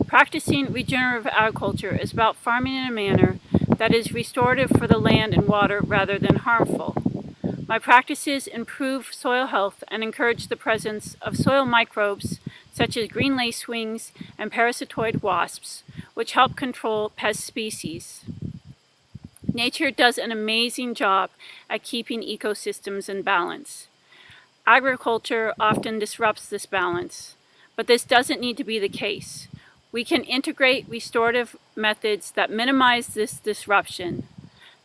Practicing regenerative agriculture is about farming in a manner that is restorative for the land and water rather than harmful. My practices improve soil health and encourage the presence of soil microbes such as green lacewings and parasitoid wasps, which help control pest species. Nature does an amazing job at keeping ecosystems in balance. Agriculture often disrupts this balance, but this doesn't need to be the case. We can integrate restorative methods that minimize this disruption.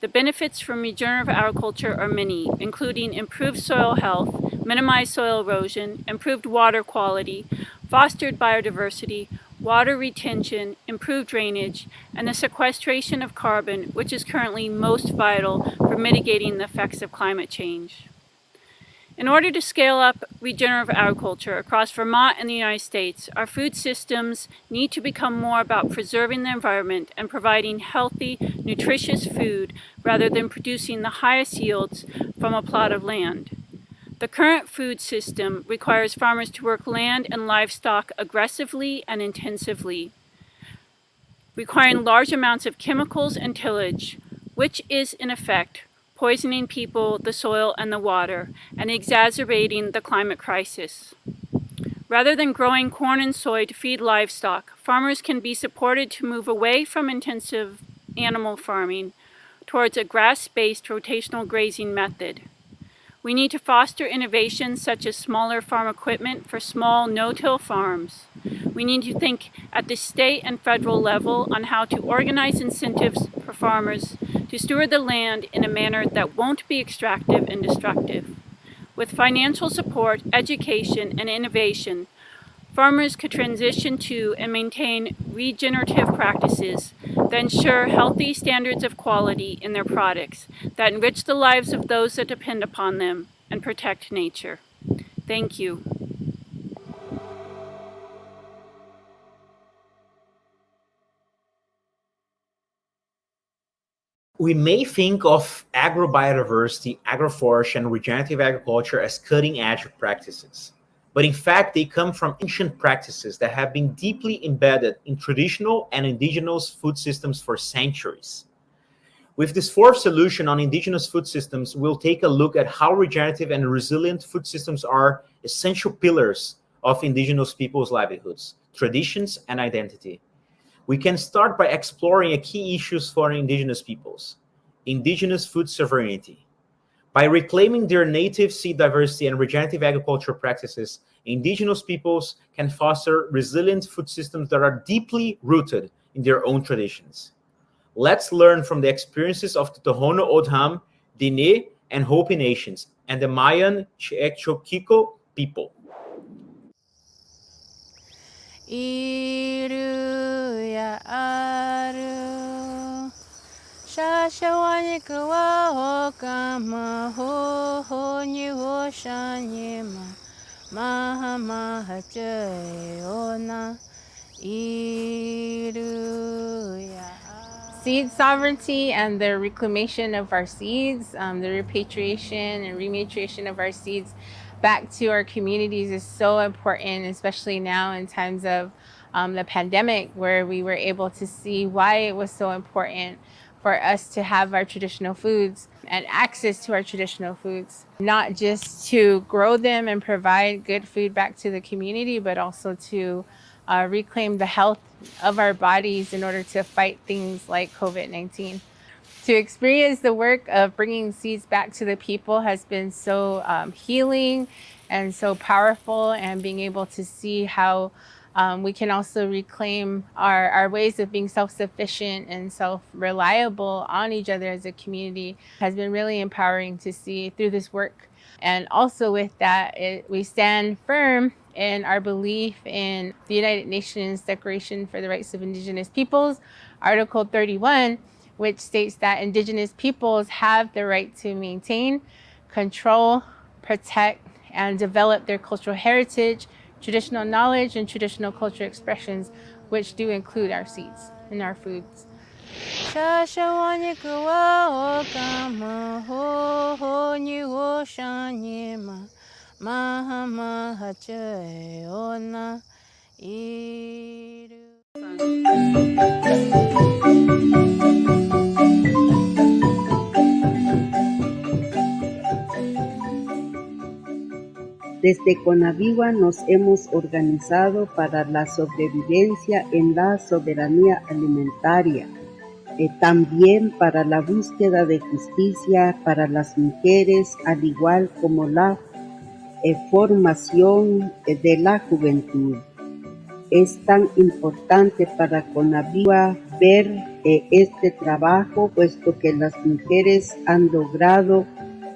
The benefits from regenerative agriculture are many, including improved soil health, minimized soil erosion, improved water quality, fostered biodiversity, water retention, improved drainage, and the sequestration of carbon, which is currently most vital for mitigating the effects of climate change. In order to scale up regenerative agriculture across Vermont and the United States, our food systems need to become more about preserving the environment and providing healthy, nutritious food rather than producing the highest yields from a plot of land. The current food system requires farmers to work land and livestock aggressively and intensively, requiring large amounts of chemicals and tillage, which is in effect poisoning people, the soil, and the water, and exacerbating the climate crisis. Rather than growing corn and soy to feed livestock, farmers can be supported to move away from intensive animal farming towards a grass-based rotational grazing method. We need to foster innovations such as smaller farm equipment for small no-till farms. We need to think at the state and federal level on how to organize incentives for farmers to steward the land in a manner that won't be extractive and destructive. With financial support, education, and innovation, farmers could transition to and maintain regenerative practices that ensure healthy standards of quality in their products that enrich the lives of those that depend upon them and protect nature. Thank you. We may think of agrobiodiversity, agroforestry, and regenerative agriculture as cutting-edge practices. But in fact, they come from ancient practices that have been deeply embedded in traditional and indigenous food systems for centuries. With this fourth solution on indigenous food systems, we'll take a look at how regenerative and resilient food systems are essential pillars of indigenous peoples' livelihoods, traditions, and identity. We can start by exploring a key issues for indigenous peoples: indigenous food sovereignty. By reclaiming their native seed diversity and regenerative agriculture practices, indigenous peoples can foster resilient food systems that are deeply rooted in their own traditions. Let's learn from the experiences of the Tohono O'odham, Diné, and Hopi nations, and the Mayan Chiekchokiko people. Iru ya aru Shashawani kuwa okama ho nyi wo shanyema maha maha ona iru ya. Seed sovereignty and the reclamation of our seeds, the repatriation and rematriation of our seeds back to our communities is so important, especially now in times of the pandemic, where we were able to see why it was so important for us to have our traditional foods and access to our traditional foods, not just to grow them and provide good food back to the community, but also to reclaim the health of our bodies in order to fight things like COVID-19. To experience the work of bringing seeds back to the people has been so healing and so powerful, and being able to see how we can also reclaim our ways of being self-sufficient and self-reliable on each other as a community has been really empowering to see through this work. And also with that, we stand firm in our belief in the United Nations Declaration for the Rights of Indigenous Peoples, Article 31, which states that Indigenous peoples have the right to maintain, control, protect, and develop their cultural heritage, traditional knowledge, and traditional cultural expressions, which do include our seeds and our foods. Desde Conavigua nos hemos organizado para la sobrevivencia en la soberanía alimentaria, también para la búsqueda de justicia para las mujeres, al igual como la formación de la juventud. Es tan importante para Conavigua ver este trabajo, puesto que las mujeres han logrado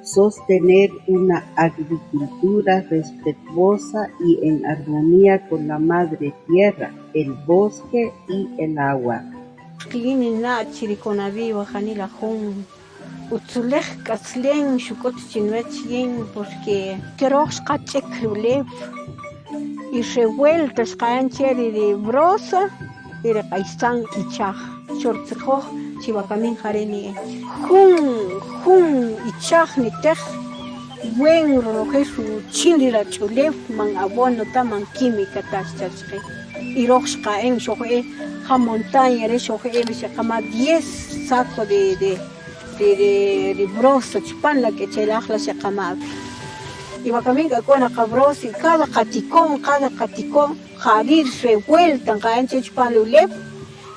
sostener una agricultura respetuosa y en armonía con la madre tierra, el bosque y el agua. Y revueltas caen de brosa y de paisán quichaj, chortjo, chivacamin jareni, jun, ichaj ni tej, buen rojesu, chilira chulef, man abono taman química tachachre, y rox caen shoje, jamontaña re shoje, se cama 10 sacos de brosa, chipanla que chelajla se cama. Y Bacamiga con a cabros y cada caticón, jarir revuelta, canche chupalulep,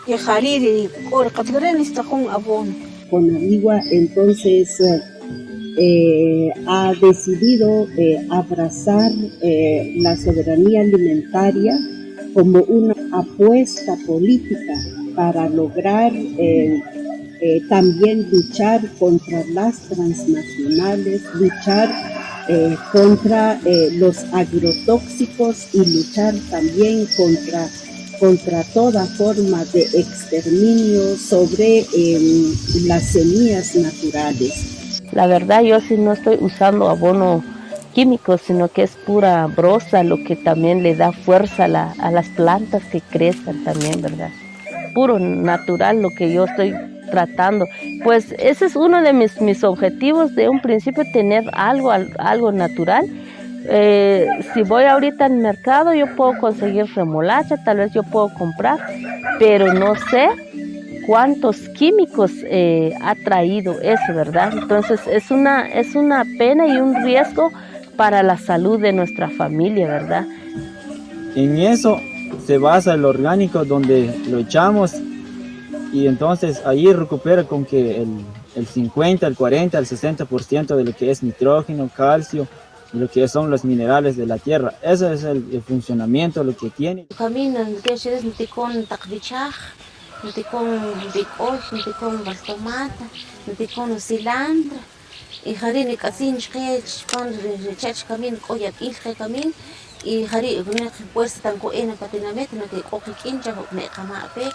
y jarir y por categoría está con abono. Conavigua entonces ha decidido abrazar la soberanía alimentaria como una apuesta política para lograr también luchar contra las transnacionales, luchar contra los agrotóxicos y luchar también contra toda forma de exterminio sobre las semillas naturales. La verdad, yo sí no estoy usando abono químico, sino que es pura brosa, lo que también le da fuerza a las plantas que crezcan también, ¿verdad? Puro natural lo que yo estoy tratando. Pues ese es uno de mis objetivos de un principio, tener algo natural. Si voy ahorita al mercado, yo puedo conseguir remolacha, tal vez yo puedo comprar, pero no sé cuántos químicos ha traído eso, ¿verdad? Entonces es una pena y un riesgo para la salud de nuestra familia, ¿verdad? En eso se basa el orgánico, donde lo echamos y entonces ahí recupera con que el 50, el 40, el 60% de lo que es nitrógeno, calcio, y lo que son los minerales de la tierra. Ese es el funcionamiento, lo que tiene. Cilantro. Y harini kasin chqech pan rechach kamin qoyak ilqe kamin y hari gune pues tan ko ena patinamet no que qoqi kincha ne qamape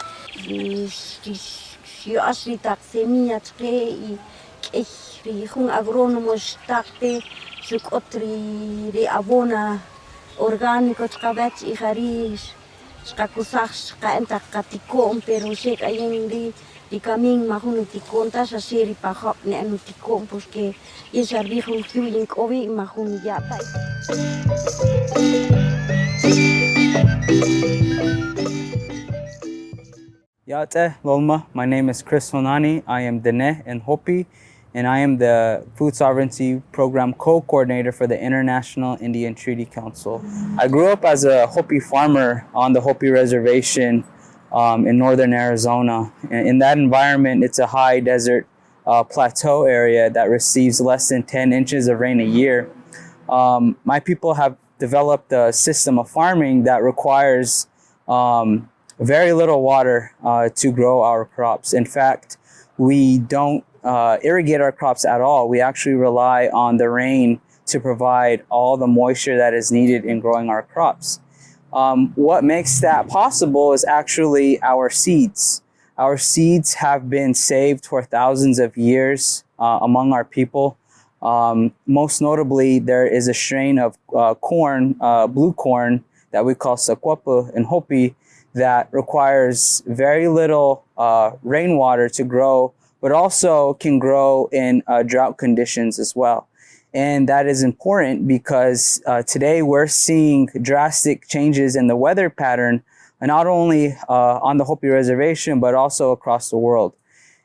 yo así tak semilla chqe y un agrónomo takte su otri de abona orgánico chqabach y hari chqakusach qanta qatikon pero shek ayen di kamin mahun tikon ta sa seri pa hop ne anu tikon porque esa rijo kiwin kowi mahun yata. Yate Lolma, my name is Chris Honani. I am Dene in Hopi, and I am the Food Sovereignty Program Co-Coordinator for the International Indian Treaty Council. I grew up as a Hopi farmer on the Hopi Reservation in northern Arizona. And in that environment, it's a high desert plateau area that receives less than 10 inches of rain a year. My people have developed a system of farming that requires very little water to grow our crops. In fact, we don't irrigate our crops at all. We actually rely on the rain to provide all the moisture that is needed in growing our crops. What makes that possible is actually our seeds. Our seeds have been saved for thousands of years among our people. Most notably, there is a strain of corn, blue corn, that we call sakwapa in Hopi, that requires very little rainwater to grow, but also can grow in drought conditions as well. And that is important because today we're seeing drastic changes in the weather pattern, not only on the Hopi Reservation, but also across the world.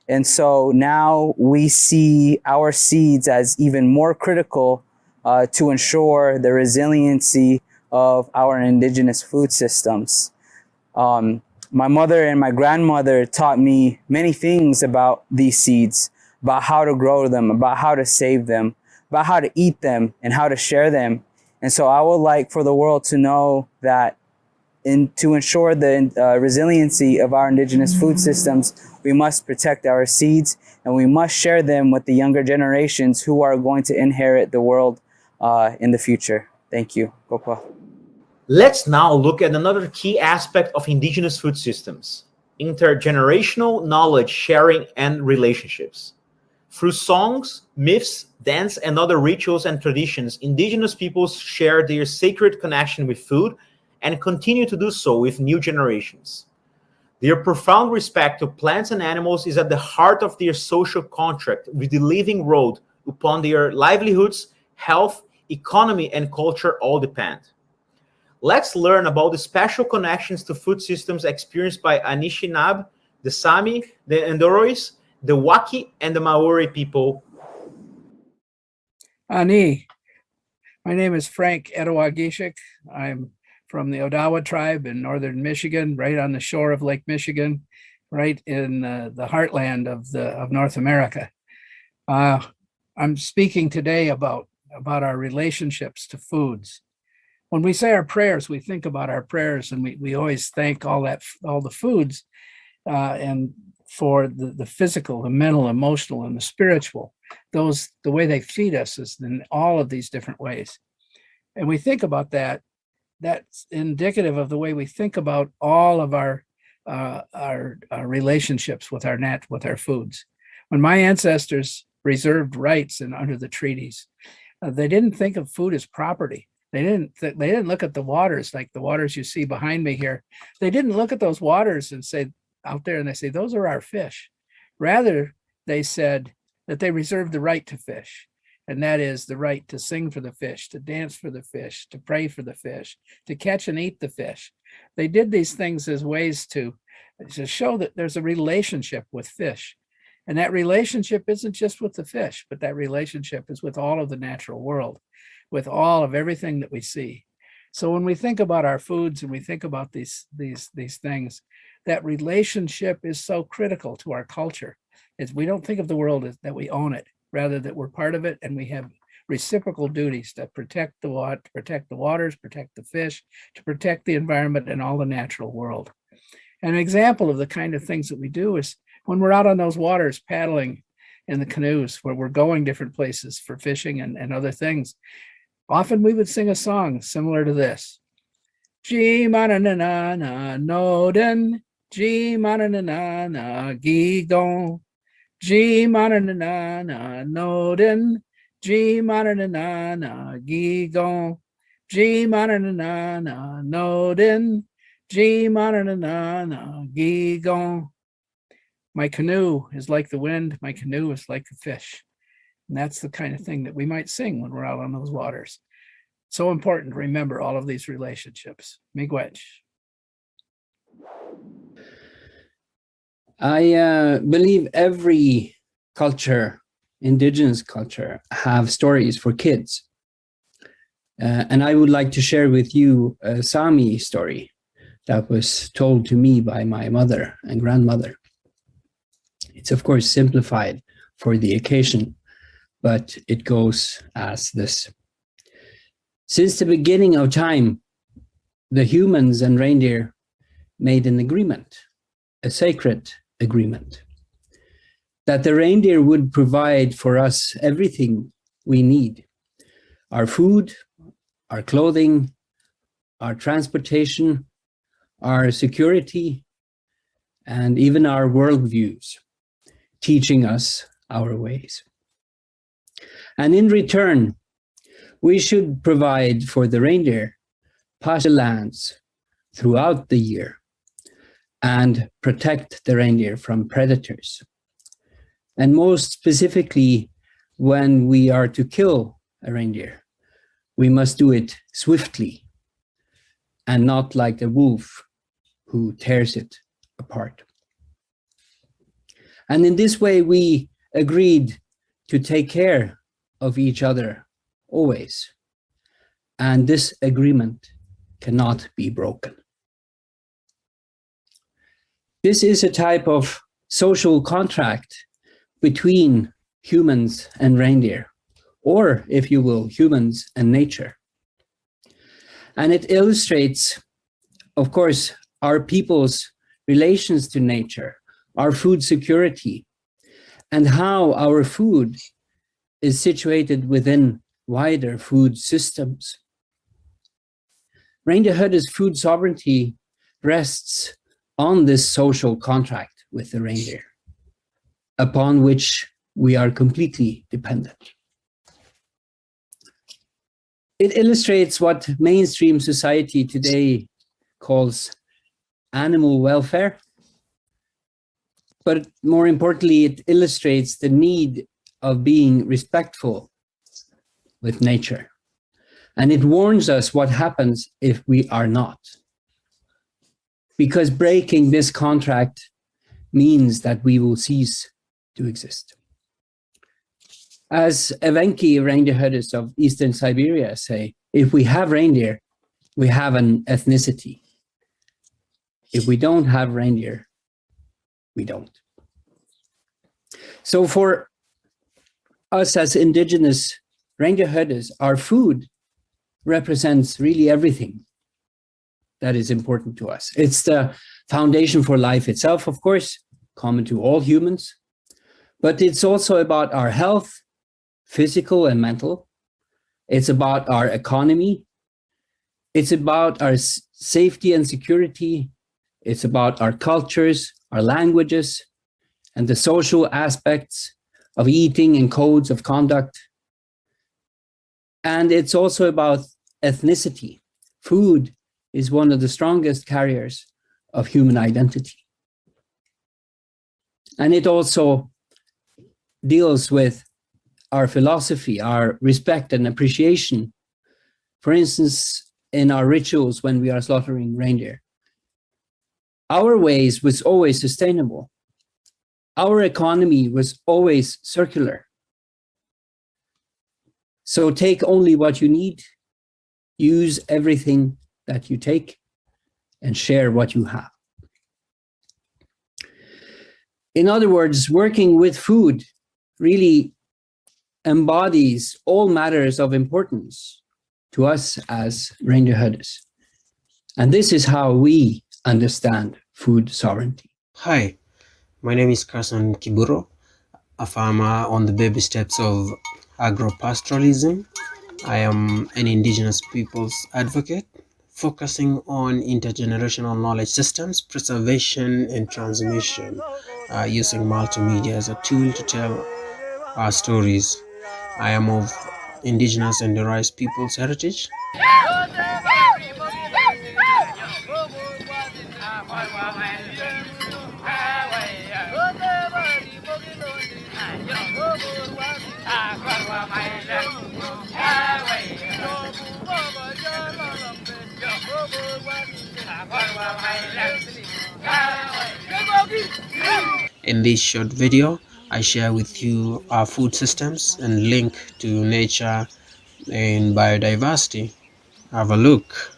And so now we see our seeds as even more critical to ensure the resiliency of our indigenous food systems. My mother and my grandmother taught me many things about these seeds, about how to grow them, about how to save them, about how to eat them and how to share them. And so I would like for the world to know that to ensure the resiliency of our indigenous food systems, we must protect our seeds and we must share them with the younger generations who are going to inherit the world in the future. Thank you. Kokwa. Let's now look at another key aspect of indigenous food systems: intergenerational knowledge sharing and relationships. Through songs, myths, dance, and other rituals and traditions, indigenous peoples share their sacred connection with food and continue to do so with new generations. Their profound respect to plants and animals is at the heart of their social contract with the living world upon their livelihoods, health, economy, and culture all depend. Let's learn about the special connections to food systems experienced by Anishinaabe, the Sami, the Endorois, the Waki, and the Maori people. Ani, my name is Frank Etowagishik. I'm from the Odawa tribe in northern Michigan, right on the shore of Lake Michigan, right in the heartland of North America. I'm speaking today about our relationships to foods. When we say our prayers, we think about our prayers, and we always thank all the foods and for the physical, the mental, emotional, and the spiritual. the way they feed us is in all of these different ways. And we think about that, that's indicative of the way we think about all of our relationships with our foods. When my ancestors reserved rights and under the treaties, they didn't think of food as property. They didn't look at the waters like the waters you see behind me here. They didn't look at those waters and say out there and they say, those are our fish. Rather, they said that they reserved the right to fish. And that is the right to sing for the fish, to dance for the fish, to pray for the fish, to catch and eat the fish. They did these things as ways to show that there's a relationship with fish. And that relationship isn't just with the fish, but that relationship is with all of the natural world, with all of everything that we see. So when we think about our foods and we think about these things, that relationship is so critical to our culture. We don't think of the world as that we own it, rather that we're part of it and we have reciprocal duties to protect the water, to protect the waters, protect the fish, to protect the environment and all the natural world. An example of the kind of things that we do is when we're out on those waters paddling in the canoes where we're going different places for fishing and other things. Often we would sing a song similar to this. G mana na na na noden, G mana na na na gigon, G mana na na na noden, G mana na na na gigon, G mana na na na noden, G mana na na na gigon. My canoe is like the wind, my canoe is like the fish. And that's the kind of thing that we might sing when we're out on those waters. So important to remember all of these relationships. Miigwech. I believe every culture, indigenous culture, have stories for kids. And I would like to share with you a Sami story that was told to me by my mother and grandmother. It's of course simplified for the occasion, but it goes as this. Since the beginning of time, the humans and reindeer made an agreement, a sacred agreement, that the reindeer would provide for us everything we need, our food, our clothing, our transportation, our security, and even our worldviews, teaching us our ways. And in return, we should provide for the reindeer pasture lands throughout the year and protect the reindeer from predators. And most specifically, when we are to kill a reindeer, we must do it swiftly and not like a wolf who tears it apart. And in this way, we agreed to take care of each other always. And this agreement cannot be broken. This is a type of social contract between humans and reindeer, or if you will, humans and nature. And it illustrates, of course, our people's relations to nature, our food security, and how our food is situated within wider food systems. Reindeer herders' food sovereignty rests on this social contract with the reindeer, upon which we are completely dependent. It illustrates what mainstream society today calls animal welfare, but more importantly, it illustrates the need of being respectful with nature. And it warns us what happens if we are not. Because breaking this contract means that we will cease to exist. As Evenki reindeer herders of Eastern Siberia say, if we have reindeer, we have an ethnicity. If we don't have reindeer, we don't. So for us as indigenous reindeer herders, our food represents really everything that is important to us. It's the foundation for life itself, of course, common to all humans, but it's also about our health, physical and mental. It's about our economy. It's about our safety and security. It's about our cultures, our languages, and the social aspects of eating and codes of conduct. And it's also about ethnicity. Food is one of the strongest carriers of human identity. And it also deals with our philosophy, our respect and appreciation. For instance, in our rituals when we are slaughtering reindeer. Our ways was always sustainable. Our economy was always circular. So take only what you need, use everything that you take, and share what you have. In other words, working with food really embodies all matters of importance to us as reindeer herders. And this is how we understand food sovereignty. Hi, my name is Carson Kiburo, a farmer on the baby steps of agropastoralism. I am an indigenous peoples advocate, focusing on intergenerational knowledge systems, preservation and transmission, using multimedia as a tool to tell our stories. I am of indigenous and Rice peoples heritage. In this short video, I share with you our food systems and link to nature and biodiversity. Have a look.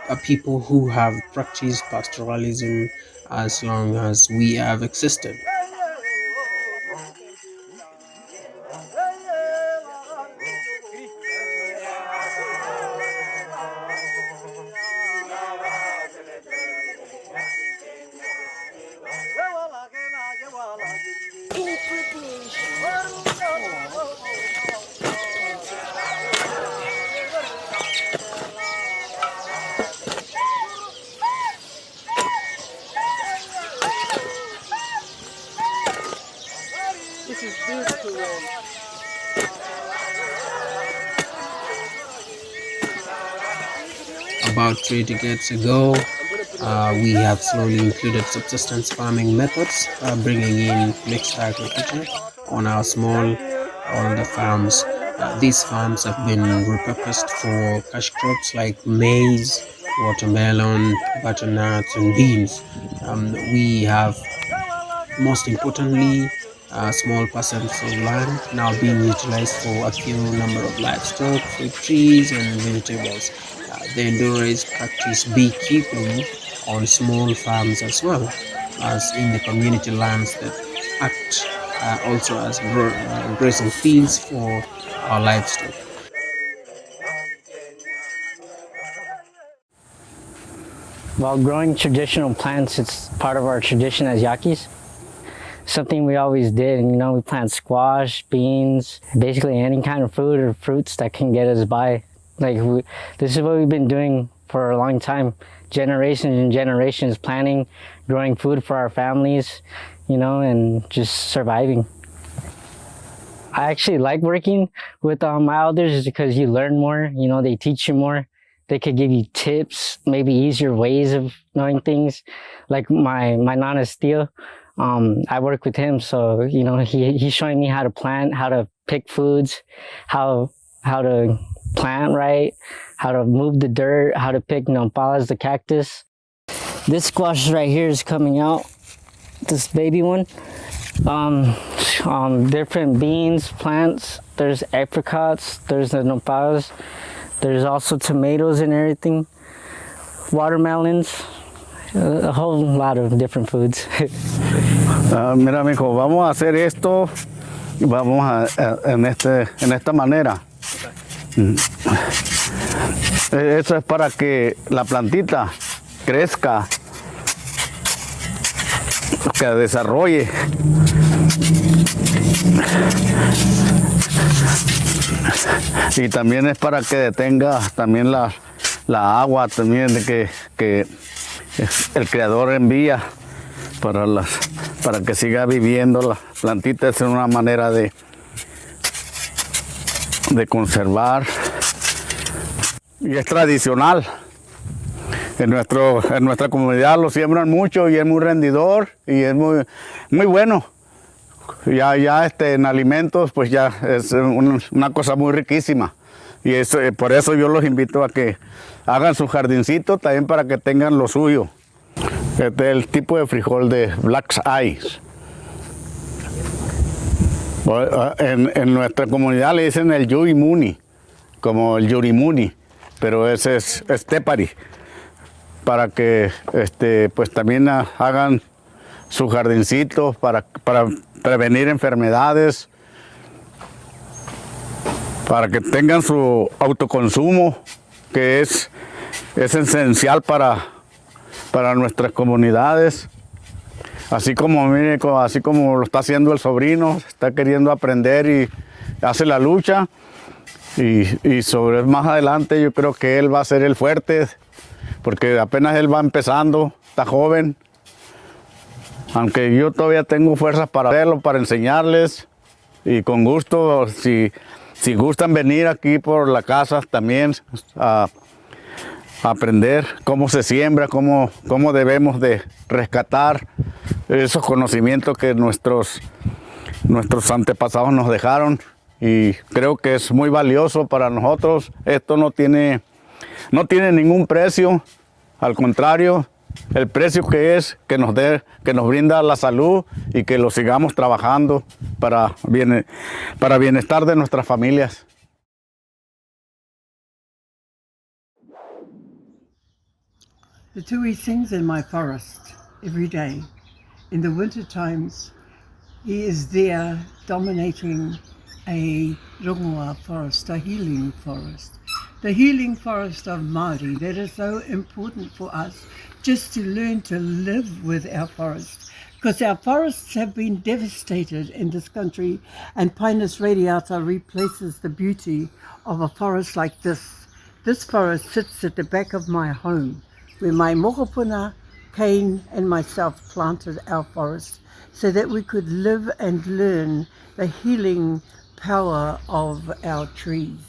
A people who have practiced pastoralism as long as we have existed. This is beautiful. About 3 decades ago, we have slowly included subsistence farming methods, bringing in mixed agriculture on our small older farms. These farms have been repurposed for cash crops like maize, watermelon, butternuts, and beans. We have, most importantly, small parcels of land now being utilized for a few number of livestock, fruit trees, and vegetables. The Enduras practice beekeeping on small farms as well as in the community lands that act also as grazing fields for our livestock. While growing traditional plants, it's part of our tradition as Yaquis. Something we always did, and we plant squash, beans, basically any kind of food or fruits that can get us by. This is what we've been doing for a long time, generations and generations, planting, growing food for our families, and just surviving. I actually like working with my elders because you learn more, they teach you more. They could give you tips, maybe easier ways of knowing things. Like my Nana Steel, I work with him, so he's showing me how to plant, how to pick foods, how to plant right, how to move the dirt, how to pick nopales, the cactus. This squash right here is coming out. this baby one. Different beans, plants. There's apricots, there's the nopals, there's also tomatoes and everything, watermelons, a whole lot of different foods. Mira, mijo, vamos a hacer esto, vamos en esta manera. Eso es para que la plantita crezca, que desarrolle. Y también es para que detenga también la agua también que el creador envía para que siga viviendo la plantita. Es una manera de conservar y es tradicional. En nuestra comunidad lo siembran mucho y es muy rendidor y es muy bueno. Ya en alimentos pues ya es una cosa muy riquísima y por eso yo los invito a que hagan su jardincito también para que tengan lo suyo. Este es el tipo de frijol de Black Eyes. En nuestra comunidad le dicen el yurimuni, como el yurimuni, pero ese es tepari, para que pues también hagan su jardincito para prevenir enfermedades, para que tengan su autoconsumo, que es esencial para nuestras comunidades. Así como lo está haciendo el sobrino, está queriendo aprender y hace la lucha. Y sobre más adelante yo creo que él va a ser el fuerte, porque apenas él va empezando, está joven. Aunque yo todavía tengo fuerzas para verlo, para enseñarles. Y con gusto, si gustan venir aquí por la casa también a aprender cómo se siembra, cómo debemos de rescatar esos conocimientos que nuestros antepasados nos dejaron. Y creo que es muy valioso para nosotros. Esto no tiene ningún precio, al contrario, el precio que nos brinda la salud y que lo sigamos trabajando para bienestar de nuestras familias. The tui sings in my forest every day. In the winter times, he is there dominating a rongoa forest, a healing forest. The healing forest of Māori, that is so important for us, just to learn to live with our forests, because our forests have been devastated in this country, and Pinus radiata replaces the beauty of a forest like this. This forest sits at the back of my home, where my mokopuna, Kane and myself planted our forest so that we could live and learn the healing power of our trees,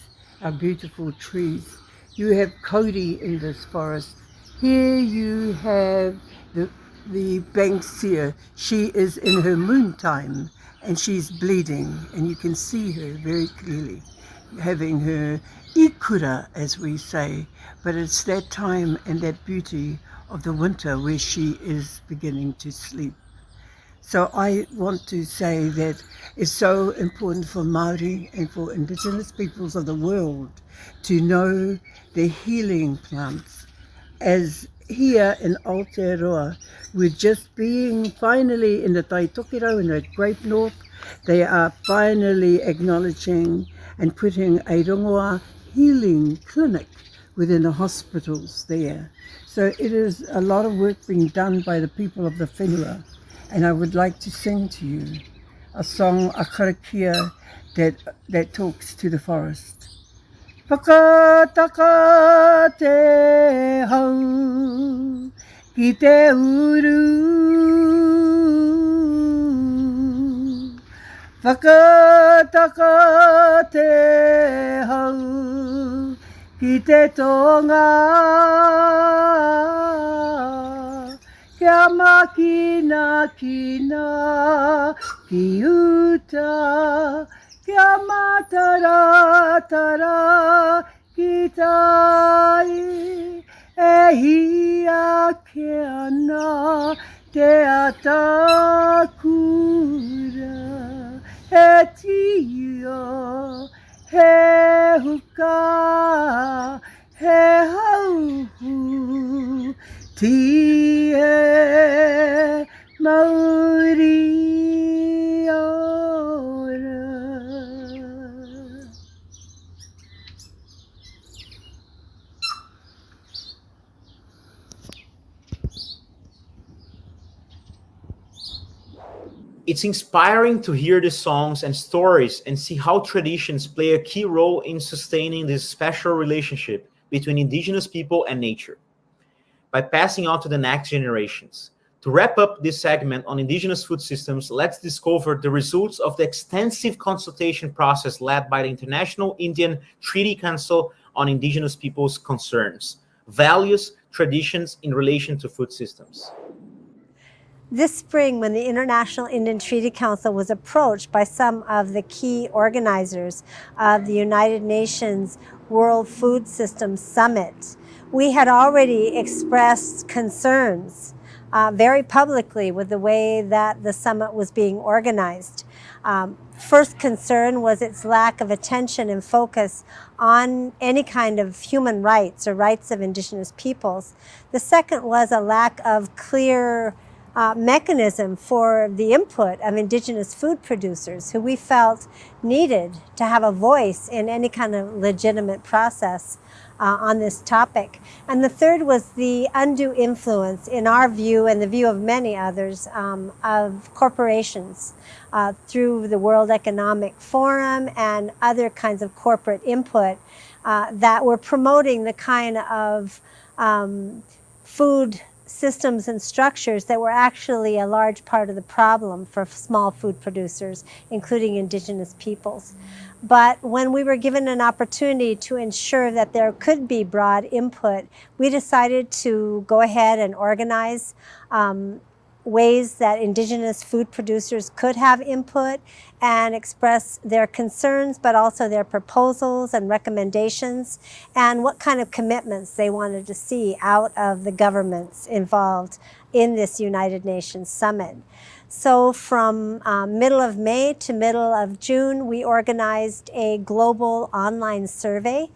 our beautiful trees. You have Cody in this forest. Here you have the Banksia. She is in her moon time and she's bleeding, and you can see her very clearly, having her ikura, as we say, but it's that time and that beauty of the winter where she is beginning to sleep. So I want to say that it's so important for Māori and for Indigenous peoples of the world to know the healing plants. As here in Aotearoa, we're just being finally in the Taitokiro, in the Great North, they are finally acknowledging and putting a rongoa healing clinic within the hospitals there. So it is a lot of work being done by the people of the whenua. And I would like to sing to you a song, a karakia, that talks to the forest. Whakataka te hau ki te uru. Whakataka te hau ki te tonga. Kia makina kina ki uta. Kia mataratara ki tai. E hia ke ana te atakura he tio he huka he hauhu tie mauri ora. It's inspiring to hear the songs and stories and see how traditions play a key role in sustaining this special relationship between indigenous people and nature by passing on to the next generations. To wrap up this segment on indigenous food systems, let's discover the results of the extensive consultation process led by the International Indian Treaty Council on Indigenous Peoples' Concerns, Values, Traditions in Relation to Food Systems. This spring, when the International Indian Treaty Council was approached by some of the key organizers of the United Nations World Food Systems Summit, we had already expressed concerns very publicly with the way that the summit was being organized. First concern was its lack of attention and focus on any kind of human rights or rights of indigenous peoples. The second was a lack of clear mechanism for the input of indigenous food producers who we felt needed to have a voice in any kind of legitimate process on this topic. And the third was the undue influence, in our view and the view of many others, of corporations through the World Economic Forum and other kinds of corporate input that were promoting the kind of food systems and structures that were actually a large part of the problem for small food producers, including indigenous peoples. But when we were given an opportunity to ensure that there could be broad input, we decided to go ahead and organize ways that indigenous food producers could have input and express their concerns, but also their proposals and recommendations, and what kind of commitments they wanted to see out of the governments involved in this United Nations Summit. So from middle of May to middle of June, we organized a global online survey.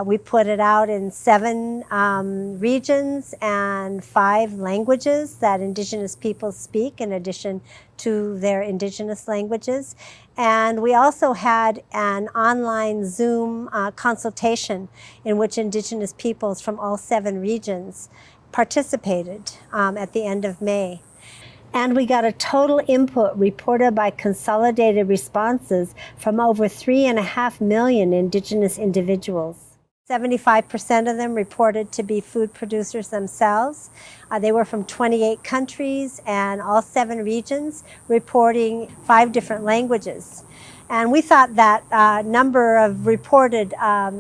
We put it out in 7 regions and 5 languages that indigenous people speak in addition to their indigenous languages. And we also had an online Zoom consultation in which indigenous peoples from all 7 regions participated at the end of May. And we got a total input reported by consolidated responses from over 3.5 million indigenous individuals. 75% of them reported to be food producers themselves. They were from 28 countries and all 7 regions, reporting 5 different languages. And we thought that number of reported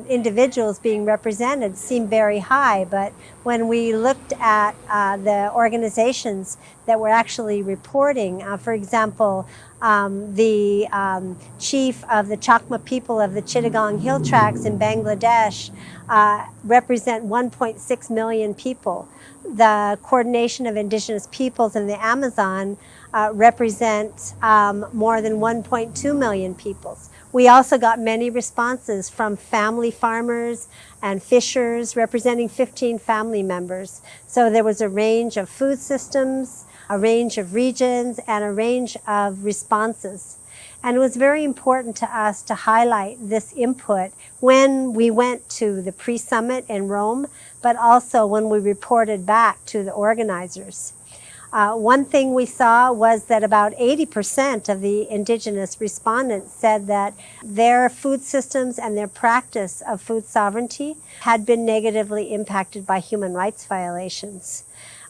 individuals being represented seemed very high, but when we looked at the organizations that were actually reporting, for example, the chief of the Chakma people of the Chittagong Hill Tracts in Bangladesh represent 1.6 million people. The Coordination of Indigenous Peoples in the Amazon represent more than 1.2 million peoples. We also got many responses from family farmers and fishers representing 15 family members. So there was a range of food systems, a range of regions, and a range of responses. And it was very important to us to highlight this input when we went to the pre-summit in Rome, but also when we reported back to the organizers. One thing we saw was that about 80% of the indigenous respondents said that their food systems and their practice of food sovereignty had been negatively impacted by human rights violations.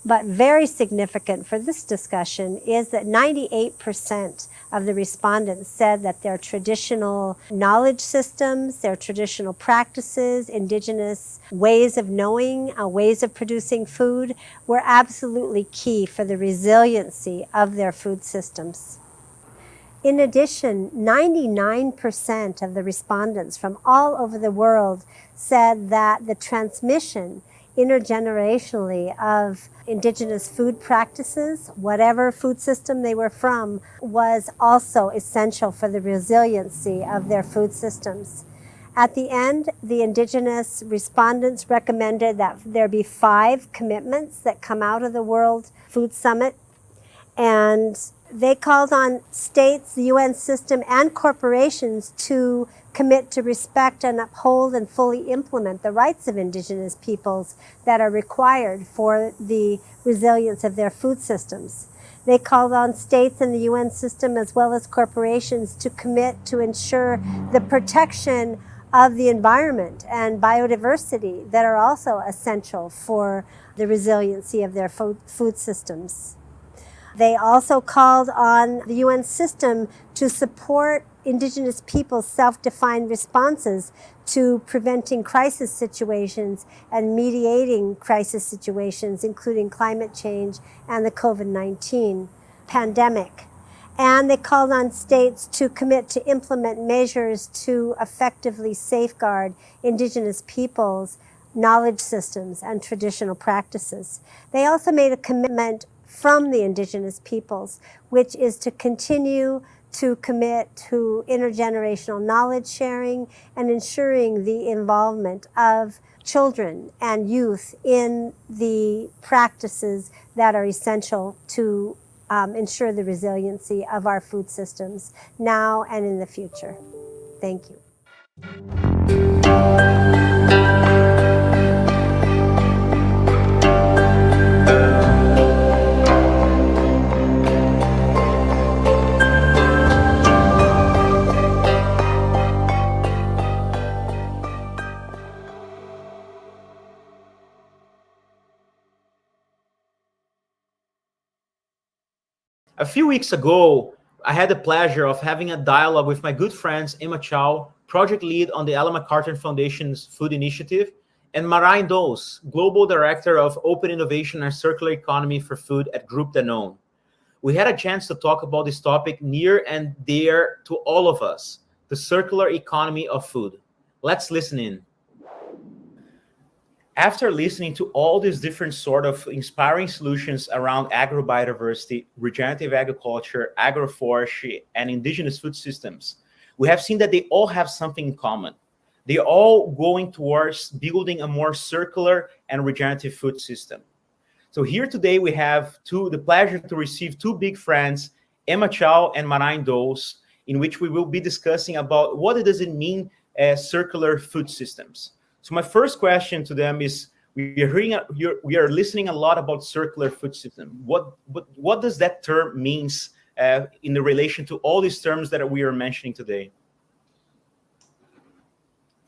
But very significant for this discussion is that 98% of the respondents said that their traditional knowledge systems, their traditional practices, indigenous ways of knowing, ways of producing food were absolutely key for the resiliency of their food systems. In addition, 99% of the respondents from all over the world said that the transmission intergenerationally of indigenous food practices, whatever food system they were from, was also essential for the resiliency of their food systems. At the end, the indigenous respondents recommended that there be 5 commitments that come out of the World Food Summit, and they called on states, the UN system, and corporations to commit to respect and uphold and fully implement the rights of indigenous peoples that are required for the resilience of their food systems. They called on states and the UN system as well as corporations to commit to ensure the protection of the environment and biodiversity that are also essential for the resiliency of their food systems. They also called on the UN system to support indigenous people's self-defined responses to preventing crisis situations and mediating crisis situations, including climate change and the COVID-19 pandemic. And they called on states to commit to implement measures to effectively safeguard indigenous peoples' knowledge systems and traditional practices. They also made a commitment from the indigenous peoples, which is to continue to commit to intergenerational knowledge sharing and ensuring the involvement of children and youth in the practices that are essential to ensure the resiliency of our food systems now and in the future. Thank you. A few weeks ago, I had the pleasure of having a dialogue with my good friends Emma Chow, project lead on the Ellen MacArthur Foundation's Food Initiative, and Marijn Doos, Global Director of Open Innovation and Circular Economy for Food at Groupe Danone. We had a chance to talk about this topic near and dear to all of us, the circular economy of food. Let's listen in. After listening to all these different sort of inspiring solutions around agrobiodiversity, regenerative agriculture, agroforestry, and indigenous food systems, we have seen that they all have something in common. They're all going towards building a more circular and regenerative food system. So here today we have the pleasure to receive 2 big friends, Emma Chow and Marijn Doos, in which we will be discussing about what does it mean as circular food systems. So my first question to them is: we are listening a lot about circular food system. What does that term means in the relation to all these terms that we are mentioning today?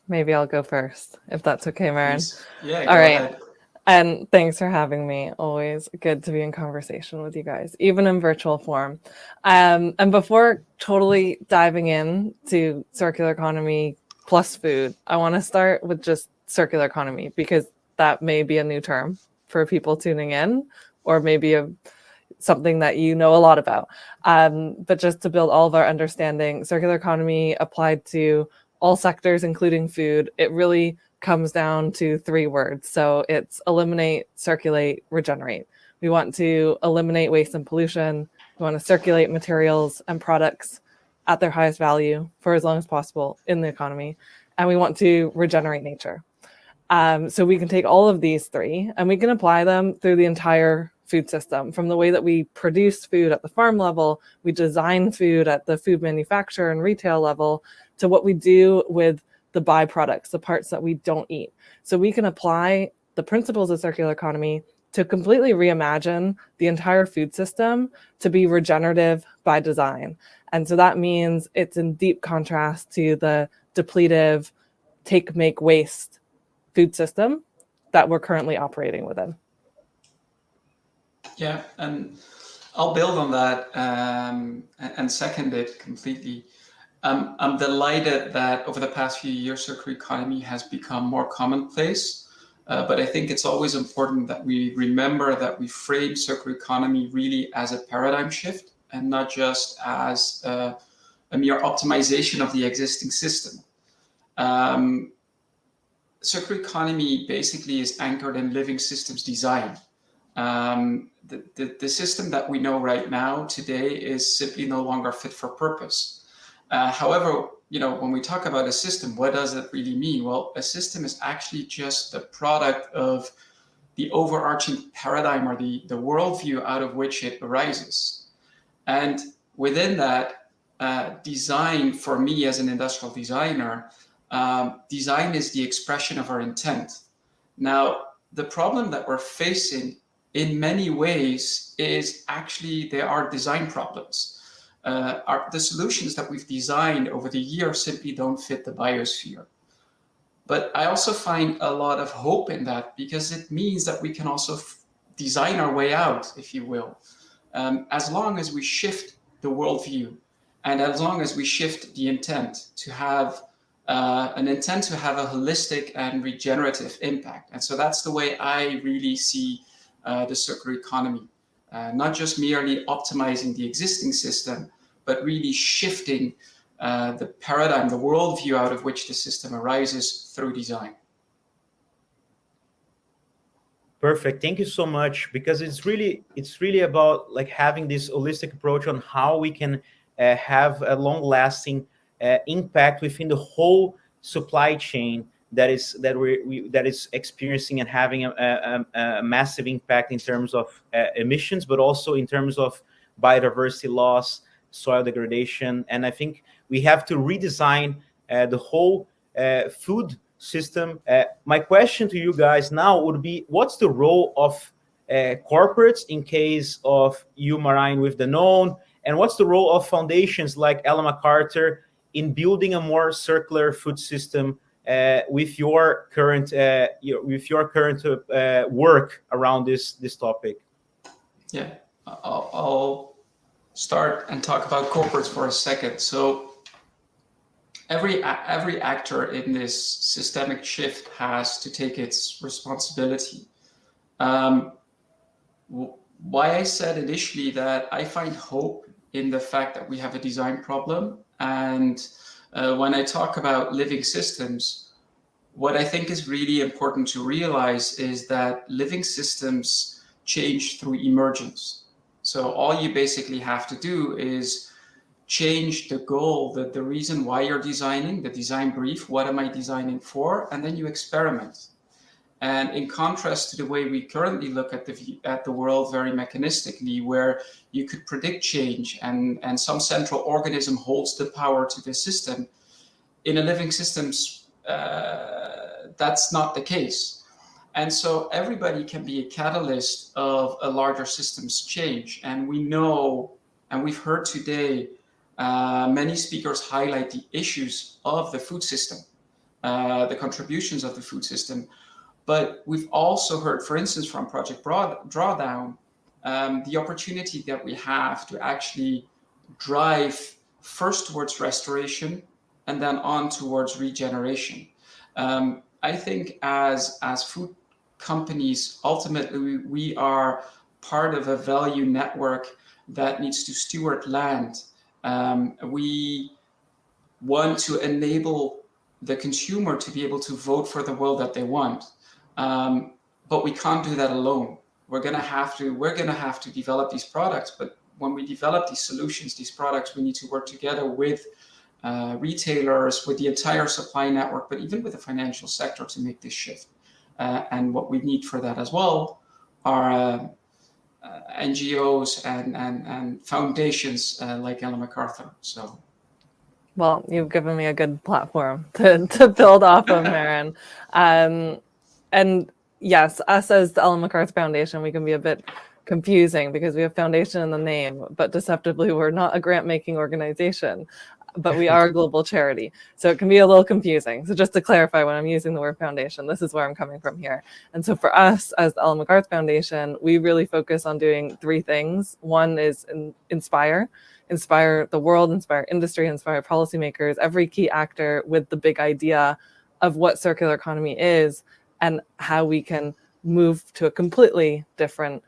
Maybe I'll go first, if that's okay, Marijn. Please. Yeah, all right. Ahead. And thanks for having me. Always good to be in conversation with you guys, even in virtual form. And before totally diving in to circular economy plus food, I want to start with just circular economy, because that may be a new term for people tuning in, or maybe something that you know a lot about. But just to build all of our understanding, circular economy applied to all sectors, including food, it really comes down to 3 words. So it's eliminate, circulate, regenerate. We want to eliminate waste and pollution. We want to circulate materials and products at their highest value for as long as possible in the economy. And we want to regenerate nature. So we can take all of these 3 and we can apply them through the entire food system, from the way that we produce food at the farm level, we design food at the food manufacturer and retail level, to what we do with the byproducts, the parts that we don't eat. So we can apply the principles of circular economy to completely reimagine the entire food system to be regenerative by design. And so that means it's in deep contrast to the depletive, take, make, waste food system that we're currently operating within. Yeah, and I'll build on that and second it completely. I'm delighted that over the past few years, circular economy has become more commonplace. But I think it's always important that we remember that we frame circular economy really as a paradigm shift and not just as a mere optimization of the existing system. circular economy basically is anchored in living systems design. The system that we know right now today is simply no longer fit for purpose. However, when we talk about a system, what does it really mean? Well, a system is actually just the product of the overarching paradigm or the worldview out of which it arises. And within that, design, for me as an industrial designer, design is the expression of our intent. Now, the problem that we're facing in many ways is actually there are design problems. The solutions that we've designed over the years simply don't fit the biosphere. But I also find a lot of hope in that, because it means that we can also design our way out, if you will, as long as we shift the worldview and as long as we shift the intent to have an intent to have a holistic and regenerative impact. And so that's the way I really see the circular economy, not just merely optimizing the existing system, but really shifting the paradigm, the worldview out of which the system arises through design. Perfect. Thank you so much, because it's really about like having this holistic approach on how we can have a long-lasting impact within the whole supply chain that is experiencing and having a massive impact in terms of emissions, but also in terms of biodiversity loss, soil degradation. And I think we have to redesign the whole food system. My question to you guys now would be, what's the role of corporates in case of you, Marijn, with Danone, and what's the role of foundations like Ellen MacArthur in building a more circular food system with your current work around this topic? Yeah, I'll start and talk about corporates for a second. So every actor in this systemic shift has to take its responsibility. Why I said initially that I find hope in the fact that we have a design problem, and when I talk about living systems, what I think is really important to realize is that living systems change through emergence. So all you basically have to do is change the goal, the reason why you're designing, the design brief, what am I designing for, and then you experiment. And in contrast to the way we currently look at the world very mechanistically, where you could predict change and some central organism holds the power to the system, in a living systems, that's not the case. And so everybody can be a catalyst of a larger systems change. And we know, and we've heard today, many speakers highlight the issues of the food system, the contributions of the food system. But we've also heard, for instance, from Project Drawdown, the opportunity that we have to actually drive first towards restoration and then on towards regeneration. I think as food companies, ultimately we are part of a value network that needs to steward land. We want to enable the consumer to be able to vote for the world that they want. But we can't do that alone. We're going to have to develop these products. But when we develop these solutions, these products, we need to work together with retailers, with the entire supply network, but even with the financial sector to make this shift. And what we need for that as well are NGOs and foundations like Ellen MacArthur. So. Well, you've given me a good platform to build off of, Marijn. And yes, us as the Ellen MacArthur Foundation, we can be a bit confusing because we have foundation in the name, but deceptively, we're not a grant-making organization, but we are a global charity. So it can be a little confusing. So just to clarify, when I'm using the word foundation, this is where I'm coming from here. And so for us as the Ellen MacArthur Foundation, we really focus on doing three things. One is inspire the world, inspire industry, inspire policymakers, every key actor with the big idea of what circular economy is and how we can move to a completely different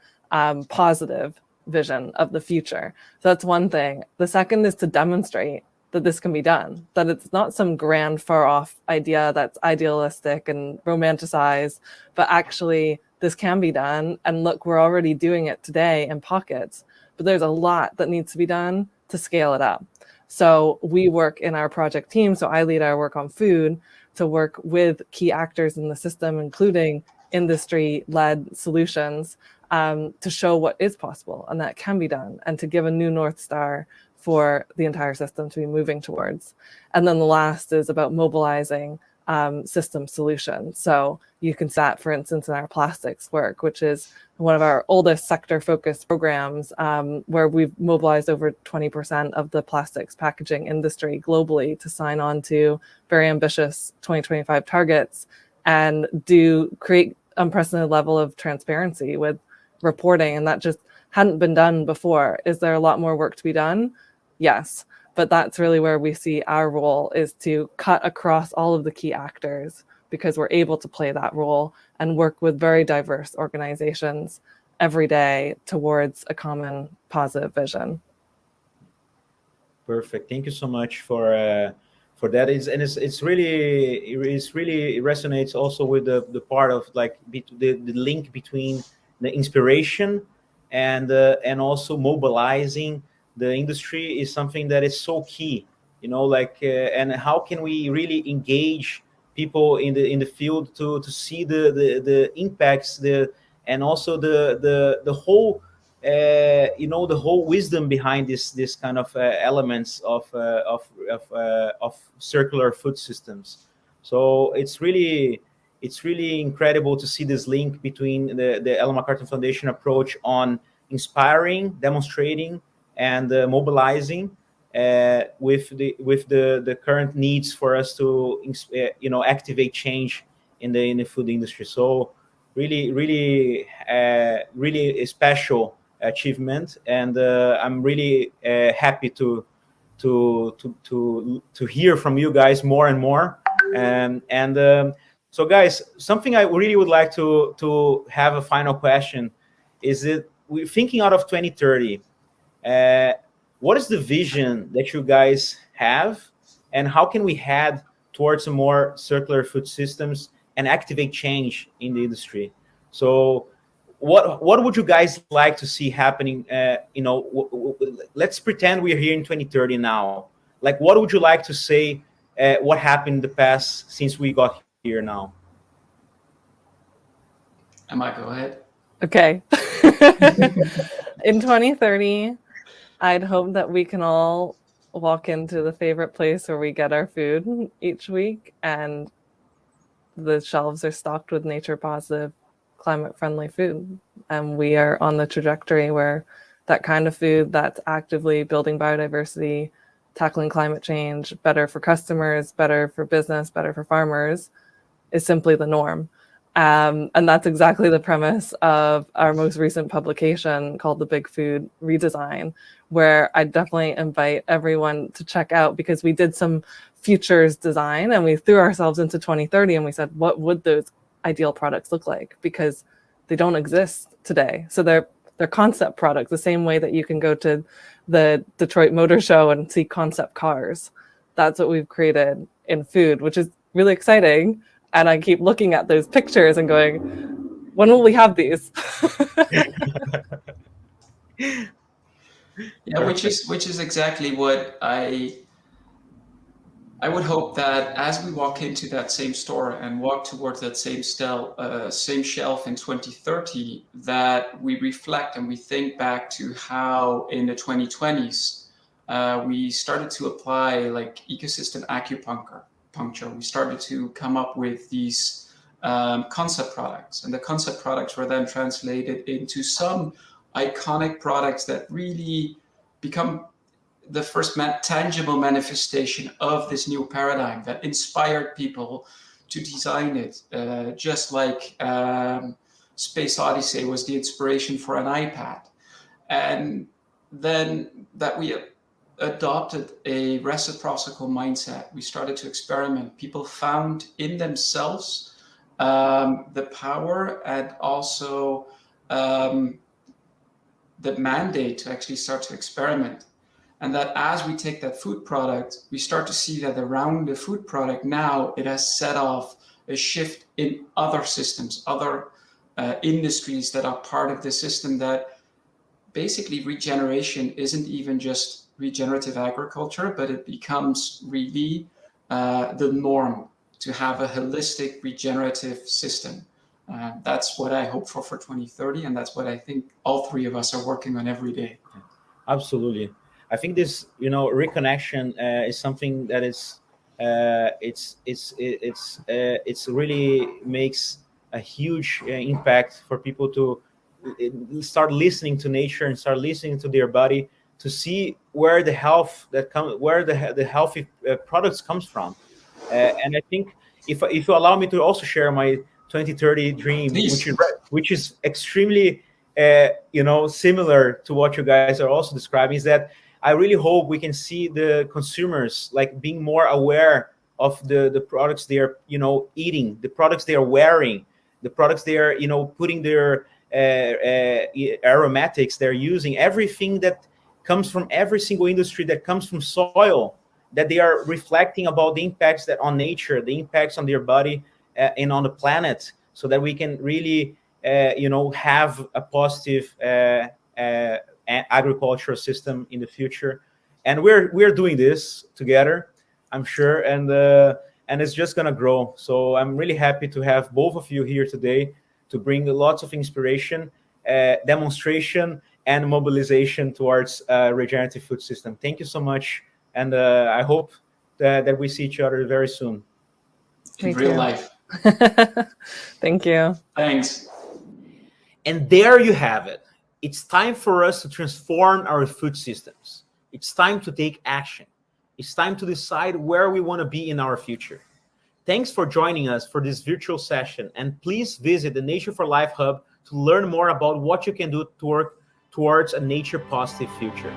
positive vision of the future. So that's one thing. The second is to demonstrate that this can be done, that it's not some grand far off idea that's idealistic and romanticized, but actually this can be done. And look, we're already doing it today in pockets, but there's a lot that needs to be done to scale it up. So we work in our project team. So I lead our work on food to work with key actors in the system, including industry-led solutions, to show what is possible and that can be done, and to give a new North Star for the entire system to be moving towards. And then the last is about mobilizing system solutions. So you can see that, for instance, in our plastics work, which is one of our oldest sector-focused programs, where we've mobilized over 20% of the plastics packaging industry globally to sign on to very ambitious 2025 targets and create unprecedented level of transparency with reporting. And that just hadn't been done before. Is there a lot more work to be done? Yes. But that's really where we see our role, is to cut across all of the key actors, because we're able to play that role and work with very diverse organizations every day towards a common positive vision. Perfect. Thank you so much for that. It really resonates also with the part of like the link between the inspiration and also mobilizing the industry is something that is so key, and how can we really engage people in the field to see the impacts, and also the whole the whole wisdom behind this kind of elements of circular food systems. So it's really incredible to see this link between the Ellen MacArthur Foundation approach on inspiring, demonstrating, and mobilizing with the current needs for us to activate change in the food industry. So really a special achievement, and I'm really happy to hear from you guys more and more. So guys, something I really would like to have a final question is we're thinking out of 2030. What is the vision that you guys have, and how can we head towards a more circular food systems and activate change in the industry? So what would you guys like to see happening? Let's pretend we're here in 2030 now. Like, what would you like to say what happened in the past since we got here now? I might go ahead. Okay. In 2030, I'd hope that we can all walk into the favorite place where we get our food each week, and the shelves are stocked with nature positive, climate friendly food. And we are on the trajectory where that kind of food that's actively building biodiversity, tackling climate change, better for customers, better for business, better for farmers, is simply the norm. And that's exactly the premise of our most recent publication called The Big Food Redesign, where I definitely invite everyone to check out, because we did some futures design and we threw ourselves into 2030 and we said, what would those ideal products look like? Because they don't exist today. So they're concept products, the same way that you can go to the Detroit Motor Show and see concept cars. That's what we've created in food, which is really exciting. And I keep looking at those pictures and going, when will we have these? Yeah, which is exactly what I would hope, that as we walk into that same store and walk towards that same shelf in 2030, that we reflect and we think back to how in the 2020s we started to apply like ecosystem acupuncture. We started to come up with these concept products, and the concept products were then translated into some iconic products that really become the first tangible manifestation of this new paradigm that inspired people to design it, just like Space Odyssey was the inspiration for an iPad. And then that we adopted a reciprocal mindset. We started to experiment. People found in themselves the power and also the mandate to actually start to experiment. And that as we take that food product, we start to see that around the food product now, it has set off a shift in other systems, other industries that are part of the system, that basically regeneration isn't even just regenerative agriculture, but it becomes really the norm to have a holistic regenerative system. That's what I hope for 2030, and that's what I think all three of us are working on every day. Absolutely. I think this, reconnection is something that is, it's really makes a huge impact for people to start listening to nature and start listening to their body, to see where the health where the healthy products comes from. And I think if you allow me to also share my 2030 dream, which is extremely similar to what you guys are also describing, is that I really hope we can see the consumers like being more aware of the products they are eating, the products they are wearing, the products they are putting their aromatics they're using, everything that comes from every single industry that comes from soil, that they are reflecting about the impacts that on nature, the impacts on their body and on the planet, so that we can really have a positive agricultural system in the future. And we're doing this together, I'm sure, and it's just gonna grow. So I'm really happy to have both of you here today to bring lots of inspiration, demonstration, and mobilization towards regenerative food system. Thank you so much, and I hope that we see each other very soon. In real life. Thank you. Thanks. And there you have it. It's time for us to transform our food systems. It's time to take action. It's time to decide where we want to be in our future. Thanks for joining us for this virtual session, and please visit the Nature for Life Hub to learn more about what you can do to work towards a nature-positive future.